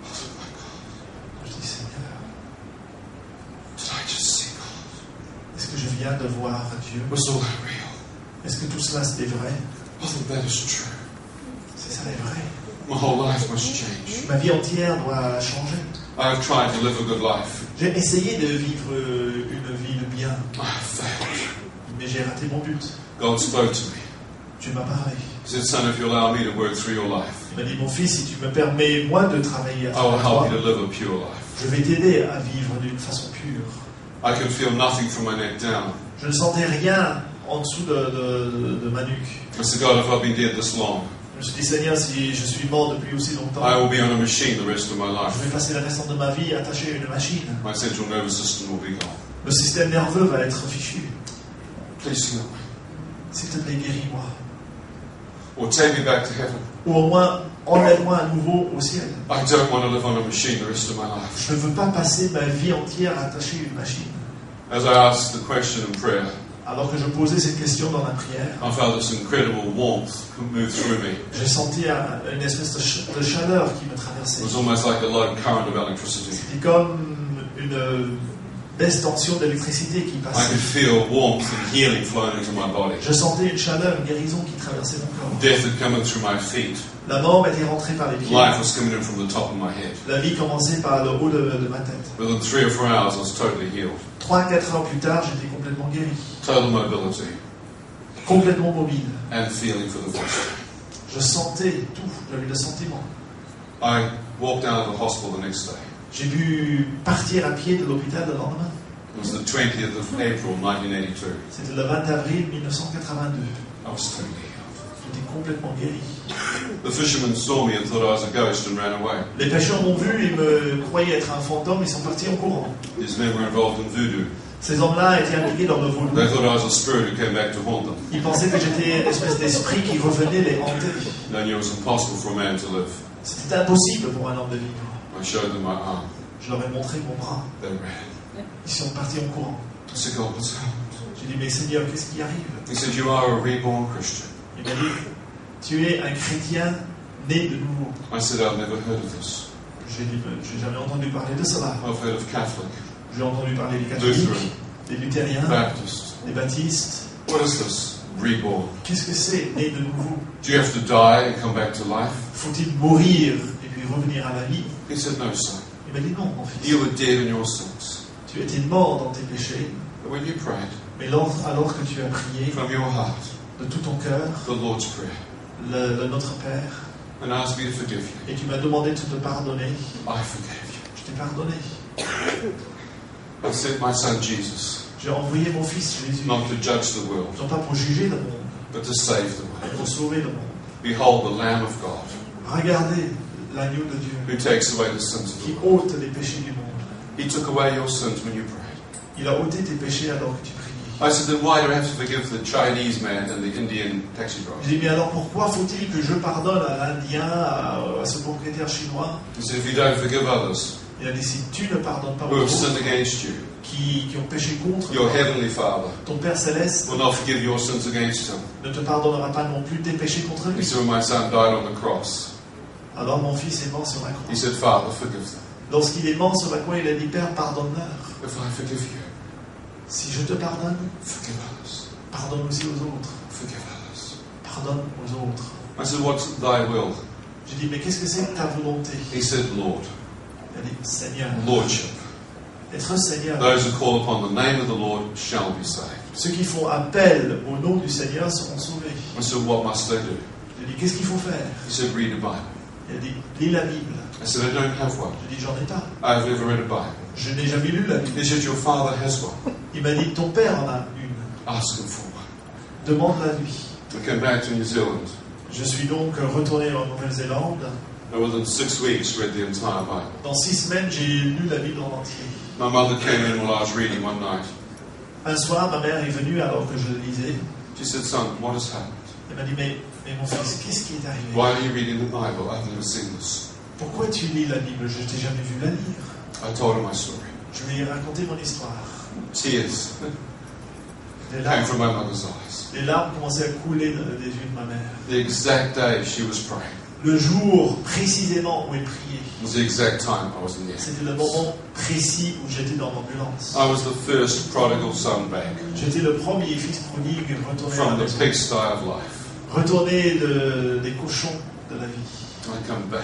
I said, "My God, Je dis, Seigneur, did I just see God? est-ce que je viens de voir Dieu? Was all that real? Est-ce que tout cela c'était vrai? I think that is true. C'est ça est vrai. My whole life must change. Ma vie entière doit changer. I have tried to live a good life. J'ai essayé de vivre une vie de bien, I have failed. mais j'ai raté mon but. God spoke to me. Dieu m'a parlé. He said, "Son, if you allow me to work through your life, Il m'a dit, mon fils, si tu me permets, moi, de travailler à I will travers toi, help you to live a pure life." je vais t'aider à vivre d'une façon pure. I could feel nothing from my neck down. Je ne sentais rien en dessous de ma nuque. I said, "God, if I've been dead this long, Je me suis dit, Seigneur, si je suis mort depuis aussi longtemps, I will be on a machine the rest of my je life. vais passer le restant de ma vie attaché à une machine. My central nervous system will be gone. Le système nerveux va être fichu. Please heal me. S'il te plaît, guéris-moi. Or take me back to heaven. Ou au moins, enlève-moi à nouveau au ciel. I don't want to live on a machine the rest of my life." Je ne veux pas passer ma vie entière attachée à une machine. As I asked the question in prayer, Alors que je posais cette question dans la prière, I felt this incredible warmth move through me. j'ai senti une espèce de chaleur qui me traversait. It was almost like a low current of electricity. C'était comme une baisse tension d'électricité qui I passait. could feel warmth and healing flowing into my body. Je sentais une chaleur, une guérison qui traversait mon corps. Death had come in through my feet. La mort était rentrée par les pieds. Life was coming in from the top of my head. La vie commençait par le haut de ma tête. Within 3 or 4 hours, I was totally healed. 3 à 4 heures plus tard, j'étais complètement guéri. Total mobility Complètement mobile. and feeling for the first time. Je sentais tout, j'avais le sentiment. I walked out of the hospital the next day. J'ai pu partir à pied de l'hôpital le lendemain. It was the 20th of April 1982. C'était le 20 avril 1982. I was totally healed. J'étais complètement guéri. The fishermen saw me and thought I was a ghost and ran away. Les pêcheurs m'ont vu, ils me croyaient être un fantôme, ils sont partis en courant. These men were involved in voodoo. Ces hommes-là étaient impliqués dans le vaudou. They thought I was a spirit who came back to haunt them. Ils pensaient que j'étais une espèce d'esprit qui revenait les hanter. They knew it was impossible for a man to live. C'était impossible pour un homme de vivre. I showed them my arm. Je leur ai montré mon bras. They ran. Ils sont partis en courant. I said, God, what's happened? J'ai dit, mais Seigneur, qu'est-ce qui arrive? He said, you are a reborn Christian. Il m'a dit, tu es un chrétien né de nouveau. I said, I've never heard of this. J'ai dit, j'ai jamais entendu parler de cela. I've heard of Catholic, J'ai entendu parler des catholiques, Lutheran, des luthériens, Baptist. des baptistes. What is this? Reborn. Qu'est-ce que c'est, né de nouveau? Do you have to die and come back to life? Faut-il mourir et puis revenir à la vie? He said, no, son. Il m'a dit, non, mon fils. You were dead in your sins. Tu étais mort dans tes péchés, But when you prayed mais alors que tu as prié from your heart, de tout ton cœur, the Lord's Prayer, le Notre Père, and asked me to forgive you, et tu m'as demandé de te pardonner, I forgave you. je t'ai pardonné. I sent my son Jesus, J'ai envoyé mon fils Jésus, not to judge the world, non pas pour juger le monde, but to save the world. mais pour sauver le monde. Behold the Lamb of God, Regardez l'agneau de Dieu who takes away the sins of the qui world. ôte les péchés du monde. He took away your sins when you prayed. Il a ôté tes péchés alors que tu priais. I said, then why do I have to forgive the Chinese man and the Indian taxi driver? J'ai dit, mais alors pourquoi faut-il que je pardonne à l'Indien, à ce propriétaire chinois? He said, if you don't forgive others Il a dit, si tu ne pardonnes pas who aux have sinned autres against you, qui ont péché contre your toi, heavenly Father ton Père Céleste will not forgive your sins against him. ne te pardonnera pas non plus tes péchés contre He lui. said, when my son died on the cross, Alors mon fils est mort sur la he croix. said, Father, forgive them. Lorsqu'il est mort sur la croix, il a dit, Père, pardonne-leur. If I forgive you, Si je te pardonne, forgive others. pardonne aussi aux autres. Forgive others. Pardonne aux autres. I said, what's thy will? J'ai dit, mais qu'est-ce que c'est ta volonté? He said, Lord. Il a dit, Seigneur. Lordship. Être Seigneur. Those who call upon the name of the Lord shall be saved. Ceux qui font appel au nom du Seigneur seront sauvés. I said, what must they do? J'ai dit, qu'est-ce qu'il faut faire? He said, read a Bible. Il a dit, lis la Bible. I said, I don't have one. J'ai dit, j'en ai pas. I've never read a Bible. Je n'ai jamais lu la Bible. He said, your father has one. Il m'a dit, ton père en a une. Ask him for one. Demande-la lui. I came back to New Zealand. Je suis donc retourné en Nouvelle-Zélande. And within 6 weeks, read the entire Bible. Dans 6 semaines, j'ai lu la Bible en entier. My mother came in while I was reading one night. Un soir, ma mère est venue alors que je lisais. She said, son, what has happened? Elle m'a dit, mais mon fils, qu'est-ce qui est arrivé? Why are you reading the Bible? I've never seen this. Pourquoi tu lis la Bible? Je t'ai jamais vu la lire. I told her my story. Je lui ai raconté mon histoire. Tears Les came larmes, from my mother's eyes. les larmes commençaient à couler des yeux de ma mère. The exact day she was praying Le jour précisément où elle priait, was the exact time I was in the end. c'était le moment précis où j'étais dans l'ambulance. I was the first prodigal son back J'étais le premier fils prodigue retourné à la from the maison. pigsty of life. Retourné des cochons de la vie. I come back.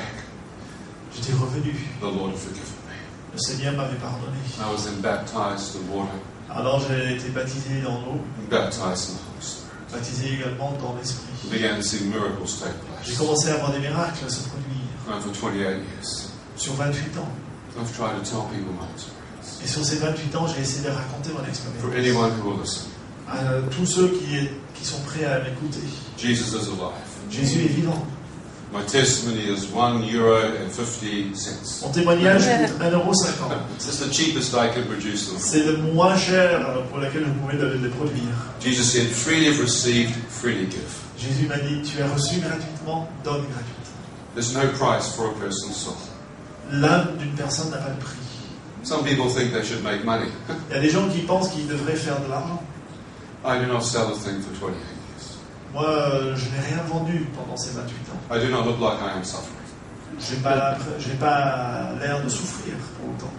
J'étais revenu. The Lord had forgiven me. Le Seigneur m'avait pardonné. I was then baptized in water Alors j'ai été baptisé dans l'eau, and baptized in the Holy Spirit. baptisé également dans l'Esprit. Began to see miracles take J'ai place. commencé à voir des miracles se produire And for 28 years, sur 28 ans. I've tried to tell people my experience. Et sur ces 28 ans, j'ai essayé de raconter mon For expérience. anyone who will listen, À tous ceux qui sont prêts à m'écouter. Jesus is alive. Jésus est vivant. My testimony is €1.50. Mon témoignage coûte 1,50 €. It's the cheapest I could produce them. C'est le moins cher pour lequel je pouvais le produire. Jesus said, freely have received, freely give. Jésus m'a dit, tu as reçu gratuitement, donne gratuitement. There's no price for a person's soul. L'âme d'une personne n'a pas de prix. Some people think they should make money. Il y a des gens qui pensent qu'ils devraient faire de l'argent. I do not sell a thing for 28 years. Moi, je n'ai rien vendu pendant ces 28 ans. I do not look like I am suffering. Je n'ai pas l'air de souffrir pour autant.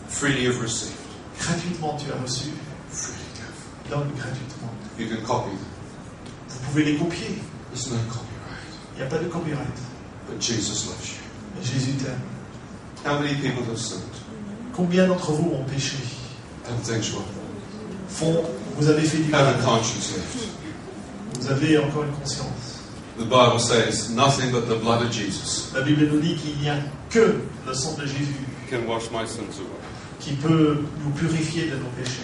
Freely have received, Gratuitement, tu as reçu, freely give. donne gratuitement. You can copy them. Vous pouvez les copier. There's no copyright. Il n'y a pas de copyright. But Jesus loves you. Mais Jésus t'aime. How many people have sinned? Combien d'entre vous ont péché? Haven't things wrong? Vous avez fait du mal. Have a conscience left? Vous avez encore une conscience. The Bible says nothing but the blood of Jesus La Bible nous dit qu'il n'y a que le sang de Jésus can wash my sins away. qui peut nous purifier de nos péchés.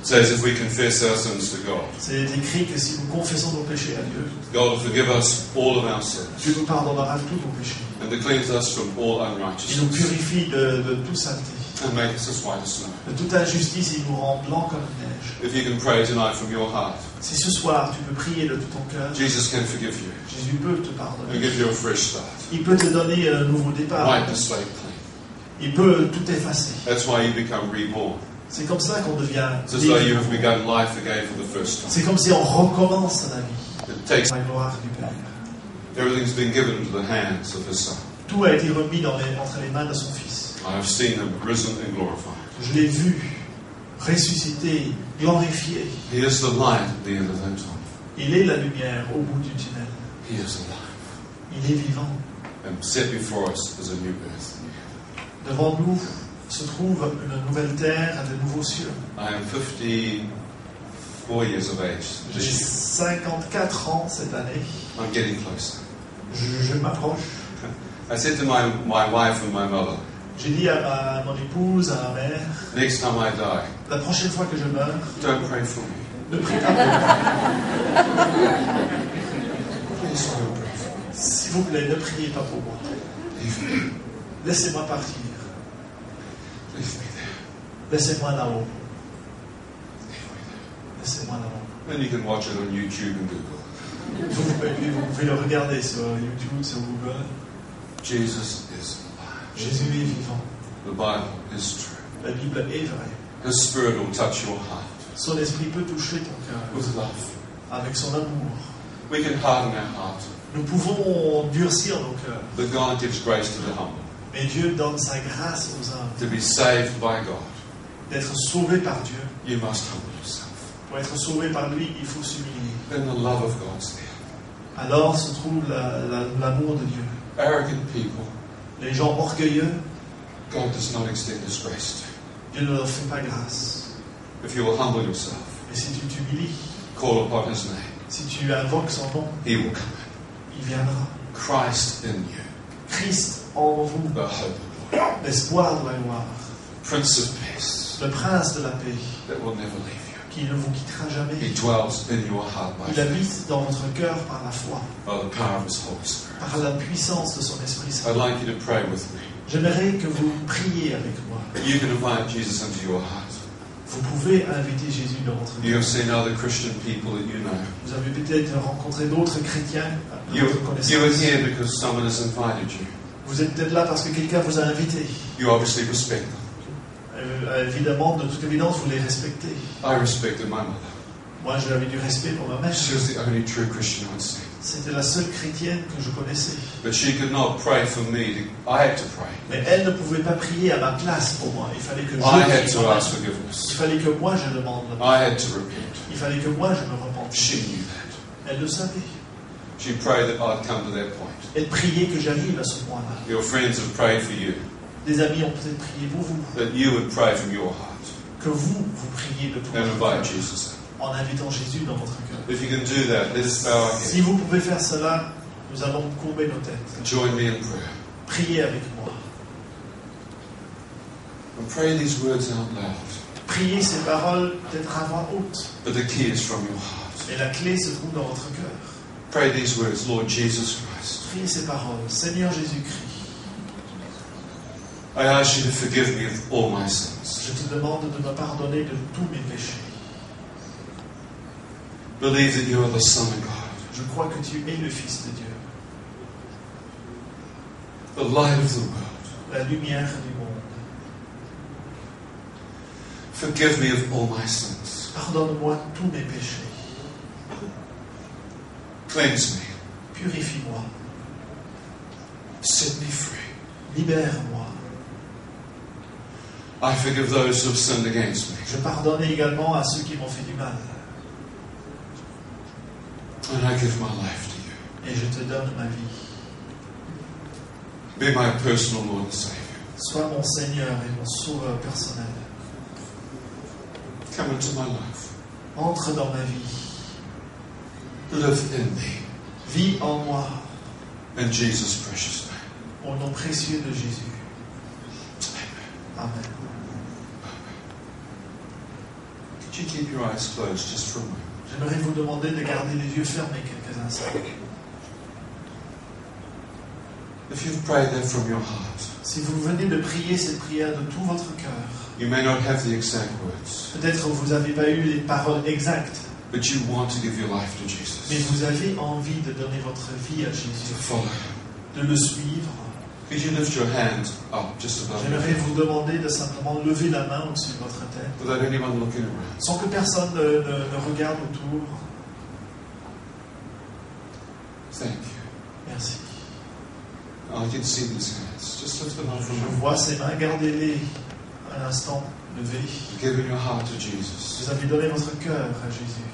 It says if we confess our sins to God, C'est écrit que si nous confessons nos péchés à Dieu, God will forgive us all of our sins Dieu nous pardonnera tous nos péchés. and to cleanse us from all Il nous unrighteousness purifie de toute saleté. and make us as white as snow. De toute injustice, il nous rend blanc comme neige. If you can pray tonight from your heart, Si ce soir tu peux prier de tout ton cœur, Jesus can forgive you Jésus peut te and pardonner. give you a fresh start. Il peut te donner un nouveau départ. Wipe the slate clean. Il peut tout effacer. That's why you become reborn. C'est comme ça qu'on devient It's as though you libre. have begun life again for the first time. C'est comme si on recommence la vie. It takes La gloire du Père. everything's been given into the hands of His Son. Tout a été remis entre les mains de son Fils. I have seen Him risen and glorified. Je l'ai vu ressuscité, glorifié. He is the light at the end of that tunnel. Il est la lumière au bout du tunnel. He is alive Il est vivant. and set before us as a new earth. Devant nous se trouve une nouvelle terre et de nouveaux cieux. I am 54 years of age J'ai this year. 54 ans cette année. I'm getting closer. Je m'approche. I said to my wife and my mother, J'ai dit à mon épouse, à ma mère, next time I die, la prochaine fois que je meurs, don't pray for me. ne priez pas pour moi. Please don't pray for me. S'il vous plaît, ne priez pas pour moi. Leave me. Laissez-moi partir. Leave me there. Laissez-moi là-haut. Leave me there. Laissez-moi là-haut. Then you can watch it on YouTube and Google. Vous pouvez le regarder sur YouTube, sur Google. Jesus is alive. Jésus est vivant. The Bible is true. La Bible est vraie. His Spirit will touch your heart Son esprit peut toucher ton cœur with love. avec son amour. We can harden our heart, Nous pouvons durcir nos cœurs, but God gives grace to the humble. mais Dieu donne sa grâce aux hommes. To be saved by God, D'être sauvé par Dieu, you must humble yourself. pour être sauvé par lui, il faut s'humilier. Then the love of God's there. Alors se trouve l'amour de Dieu. Arrogant people, Les gens orgueilleux, God does not extend His grace to. Dieu ne leur fait pas grâce. If you will humble yourself, Mais si tu t'humilies, call upon His name, si tu invoques son nom, He will come il viendra. in. Christ in you, Christ en vous, the hope of glory. l'espoir de la gloire, Prince of Peace, le prince de la paix, that will never leave you. qui ne vous quittera jamais. He dwells in your heart by Il faith, habite dans votre cœur par la foi, by the power of His Holy Spirit. par la puissance de son Esprit Saint. I'd like you to pray with me. J'aimerais que vous priez avec moi. You can invite Jesus into your heart. Vous pouvez inviter Jésus dans votre You cœur. have seen other Christian people that you know. Vous avez peut-être rencontré d'autres chrétiens à You votre are connaissance. here because someone has invited you. Vous êtes peut-être là parce que quelqu'un vous a invité. You obviously respect them. Évidemment, de toute évidence, vous les respectez. I respected my mother. Moi, j'avais du respect pour ma mère. She was the only true Christian I'd seen. C'était la seule chrétienne que je connaissais. But she could not pray for me. I had to pray. Mais elle ne pouvait pas prier à ma place pour moi. Il fallait que je I had prie to moi-même. ask Il forgiveness. fallait que moi je demande le I pardon. had to repent. Il fallait que moi je me repente. She knew that. Elle le savait. She prayed that I'd come to that point. Elle priait que j'arrive à ce point-là. Your friends have prayed for you, Des amis ont peut-être prié pour vous. that you would pray from your heart Que vous priez de tout and votre invite cœur Jesus in. en invitant Jésus dans votre cœur. If you can do that, let us bow our Si head. vous pouvez faire cela, nous allons courber nos têtes. Join me in prayer. Priez avec moi. And pray these words out loud. Priez ces paroles peut-être à voix haute. But the key is from your heart. Et la clé se trouve dans votre cœur. Pray these words, Lord Jesus Christ. Priez ces paroles. Seigneur Jésus-Christ, I ask you to forgive me of all my sins. je te demande de me pardonner de tous mes péchés. Believe that you are the Son of God, Je crois que tu es le Fils de Dieu, the light of the world. la lumière du monde. Forgive me of all my sins. Pardonne-moi tous mes péchés. Cleanse me. Purifie-moi. Set me free. Libère-moi. I forgive those who have sinned against me. Je pardonne également à ceux qui m'ont fait du mal. And I give my life to you. Et je te donne ma vie. Be my personal Lord and Savior. Sois mon Seigneur et mon Sauveur personnel. Come into my life. Entre dans ma vie. Live in me. Vis en moi, In Jesus' precious name. au nom précieux de Jésus. Amen. Could you keep your eyes closed just for a moment? J'aimerais vous demander de garder les yeux fermés quelques instants. If you've prayed that from your heart, Si vous venez de prier cette prière de tout votre cœur, you may not have the exact words, peut-être vous n'avez pas eu les paroles exactes, but you want to give your life to Jesus, mais vous avez envie de donner votre vie à to Jésus, follow Him. de le suivre. Could you lift your hand up just above your J'aimerais head vous demander de simplement lever la main au-dessus de votre tête, without anyone looking around? sans que personne ne regarde autour. Thank you. Merci. I can see these hands. Just lift them up from Je you. vois ces mains, gardez-les un instant levées. You've given your heart to Jesus Vous avez donné votre cœur à Jésus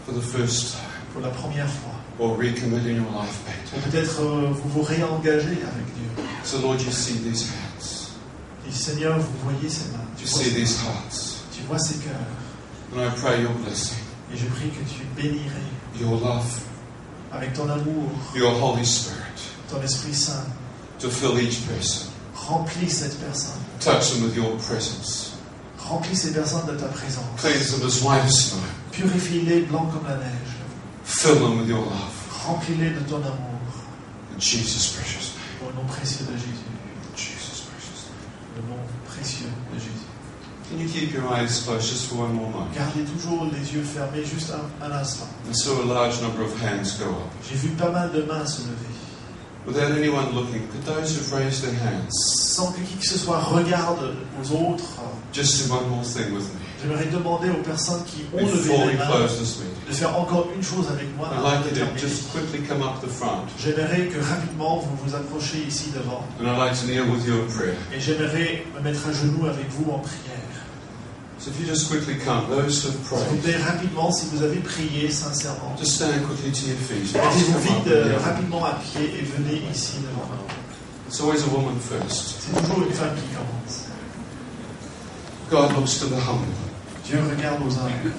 for the first time, pour la première fois. or recommitting your life back to Ou Him. peut-être vous vous réengagez avec Dieu. So, Lord, you see these hands. Et Seigneur, vous voyez ces mains. You see these hearts. Tu vois ces cœurs. And I pray your blessing, Et je prie que tu bénirais your love, avec ton amour, your Holy Spirit ton Esprit Saint. to fill each person. Remplis cette personne. Touch them with your presence. Remplis ces personnes de ta présence. Cleanse them as white as snow. Purifie-les blancs comme la neige. Fill them with your love. Remplis-les de ton amour. In Jesus' precious name. Au nom précieux de Jésus. In Jesus' precious name. Au nom précieux de Jésus. Can you keep your eyes closed just for one more moment? Gardez toujours les yeux fermés juste un instant. I saw a large number of hands go up. J'ai vu pas mal de mains se lever. Without anyone looking, could those who've raised their hands Sans que qui que ce soit regarde aux autres, just do one more thing with me j'aimerais demander aux personnes qui ont levé before we les mains close this meeting? de faire encore une chose avec moi I'd avant like de you to terminer. just quickly come up the front, J'aimerais que rapidement vous vous approchiez ici devant. and I'd like to kneel with you in prayer. Et j'aimerais me mettre à genoux avec vous en prière. So if you just quickly come, those who've S'il vous prayed, plaît, rapidement, si vous avez prié sincèrement, just stand quickly to your feet. Just mettez-vous come up vite and kneel. rapidement à pied et venez ici devant. It's always a woman first. C'est toujours une femme qui commence. God looks to the humble. Dieu regarde aux humbles,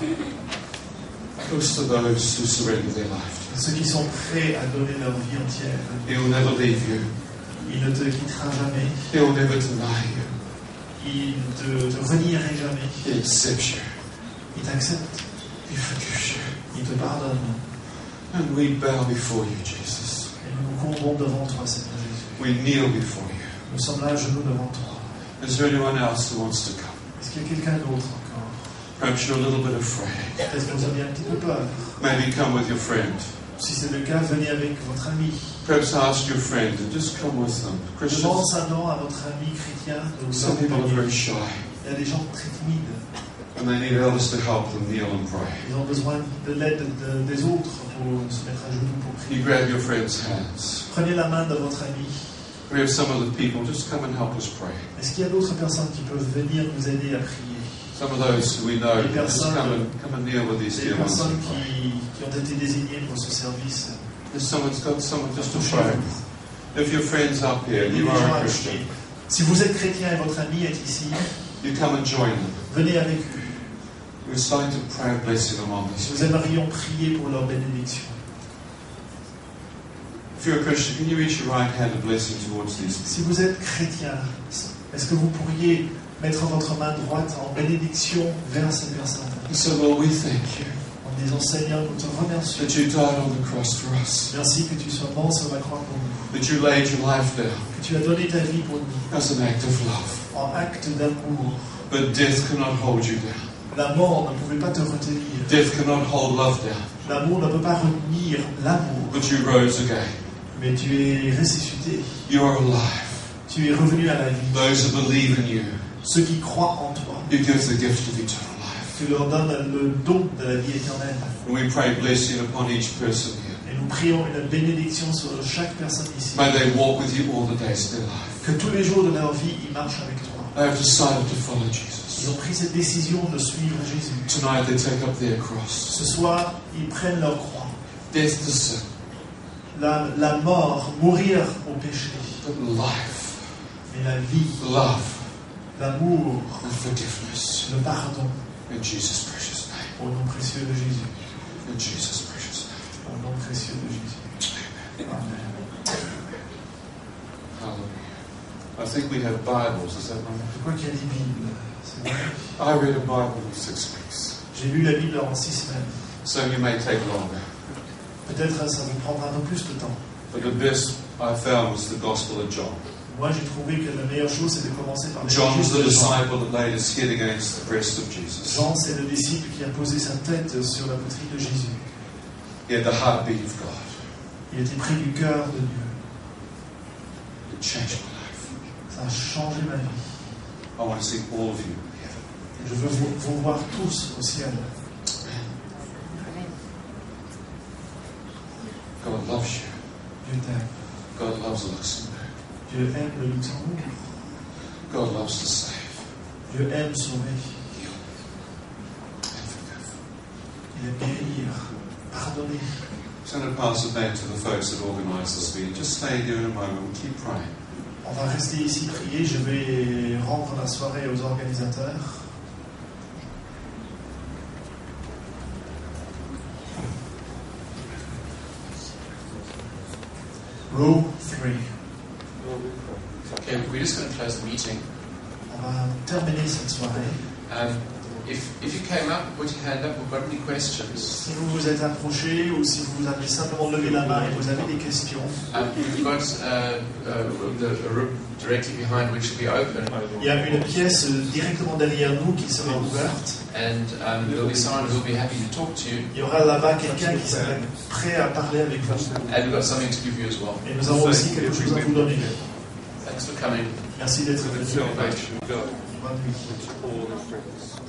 Looks to those who surrender their life. ceux qui sont prêts à donner leur vie entière. He will never leave you. Il ne te quittera jamais. He will never deny you. Il ne te renierait jamais. He accepts you. Il t'accepte. He forgives you. Il te pardonne. And we bow before you, Jesus. Et nous nous courbons devant toi, Seigneur Jésus. We kneel before you. Nous sommes là à genoux devant toi. Is there anyone else who wants to come? Est-ce qu'il y a quelqu'un d'autre encore? Perhaps you're a little bit afraid. Est-ce que vous avez un petit peu peur? Maybe come with your friend. Si c'est le cas, venez avec votre ami. Perhaps ask your friend and just come with them. Demande Christians, simplement à votre ami chrétien de vous some people are accompagner. very shy Il y a des gens très timides. and they need elders to help them kneel and pray. Ils ont besoin de l'aide des autres pour se mettre à genoux pour You prier. grab your friend's hands. Prenez la main de votre ami. We have some other people. Just come and help us pray. Est-ce qu'il y a d'autres personnes qui peuvent venir nous aider à prier? Some of those who we know, Les just personnes- come and kneel with these Des dear ones. personnes qui ont été désignées pour ce service. If someone's got someone just to pray. Touchez-vous. If your friend's up Il y a here, des you gens are à a Christian. prier. Si vous êtes chrétien et votre ami est ici, You come and join them. venez avec eux. We're starting to pray a blessing on these Nous people. aimerions prier pour leur bénédiction. If you're a Christian, can you reach your right hand a blessing towards these people? Si vous êtes chrétien, est-ce que vous pourriez mettre votre main droite en bénédiction vers ces personnes And so, Lord, we thank you en disant Seigneur, nous te remercions. that you died on the cross for us, Merci que tu sois mort sur la croix pour nous, that you laid your life down que tu as donné ta vie pour nous as an act of love. en acte d'amour. But death cannot hold you down. La mort ne pouvait pas te retenir. Death cannot hold love down. L'amour ne peut pas retenir l'amour. But you rose again. Mais tu es ressuscité. You are alive. Tu es revenu à la vie. Those who believe in you, Ceux qui croient en toi, you give the gift of eternal life. tu leur donnes le don de la vie éternelle. And we pray blessing upon each person here. Et nous prions une bénédiction sur chaque personne ici. May they walk with you all the days of their life. Que tous les jours de leur vie, ils marchent avec toi. They have decided to follow Ils Jesus. ont pris cette décision de suivre Jésus. Tonight they take up their cross. Ce soir, ils prennent leur croix. Death to sin, La mort, mourir au péché. but life, Mais la vie, love, l'amour, and forgiveness. le pardon. In Jesus' precious name. Au nom précieux de Jésus. In Jesus' precious name. Au nom précieux de Jésus. Hallelujah. I think we have Bibles, is that right? Je crois qu'il y a des Bibles. C'est vrai. I read a Bible in 6 weeks. J'ai lu la Bible en 6 semaines. So you may take longer. Peut-être ça vous prendra un peu plus de temps. But the best I found was the Gospel of John. Moi, j'ai trouvé que la meilleure chose, c'est de commencer par John was the l'évangile de Jean. disciple that laid his head against the breast of Jesus. Jean, c'est le disciple qui a posé sa tête sur la poitrine de Jésus. He had the heartbeat of God. Il était pris du cœur de Dieu. It changed my life. Ça a changé ma vie. I want to see all of you in heaven. Je veux vous voir tous au ciel. God loves you. Dieu t'aime. God loves Luxembourg. Dieu aime le Luxembourg. God loves to save Dieu aime sauver. and forgive. Il aime guérir, pardonner. I'm going to pass it back to the folks that organised this meeting. Just stay here in a moment and keep praying. On va rester ici prier. Je vais rendre la soirée aux organisateurs. Row 3. Okay, we're just going to close the meeting. On va terminer cette soirée. If you came up, put your hand up, we've got any questions. Si vous vous êtes approché ou si vous avez simplement levé la main et vous avez des questions, We've got a room directly behind which will be open, il y a une pièce directement derrière nous qui sera ouverte. and there'll be someone who'll be happy to talk to you. Il y aura là-bas quelqu'un qui sera prêt à parler avec vous. And we've got something to give you as well. Et nous avons aussi quelque chose à vous donner. Thanks for coming. Merci d'être venu. Salvation of God. Bonne nuit. All the friends.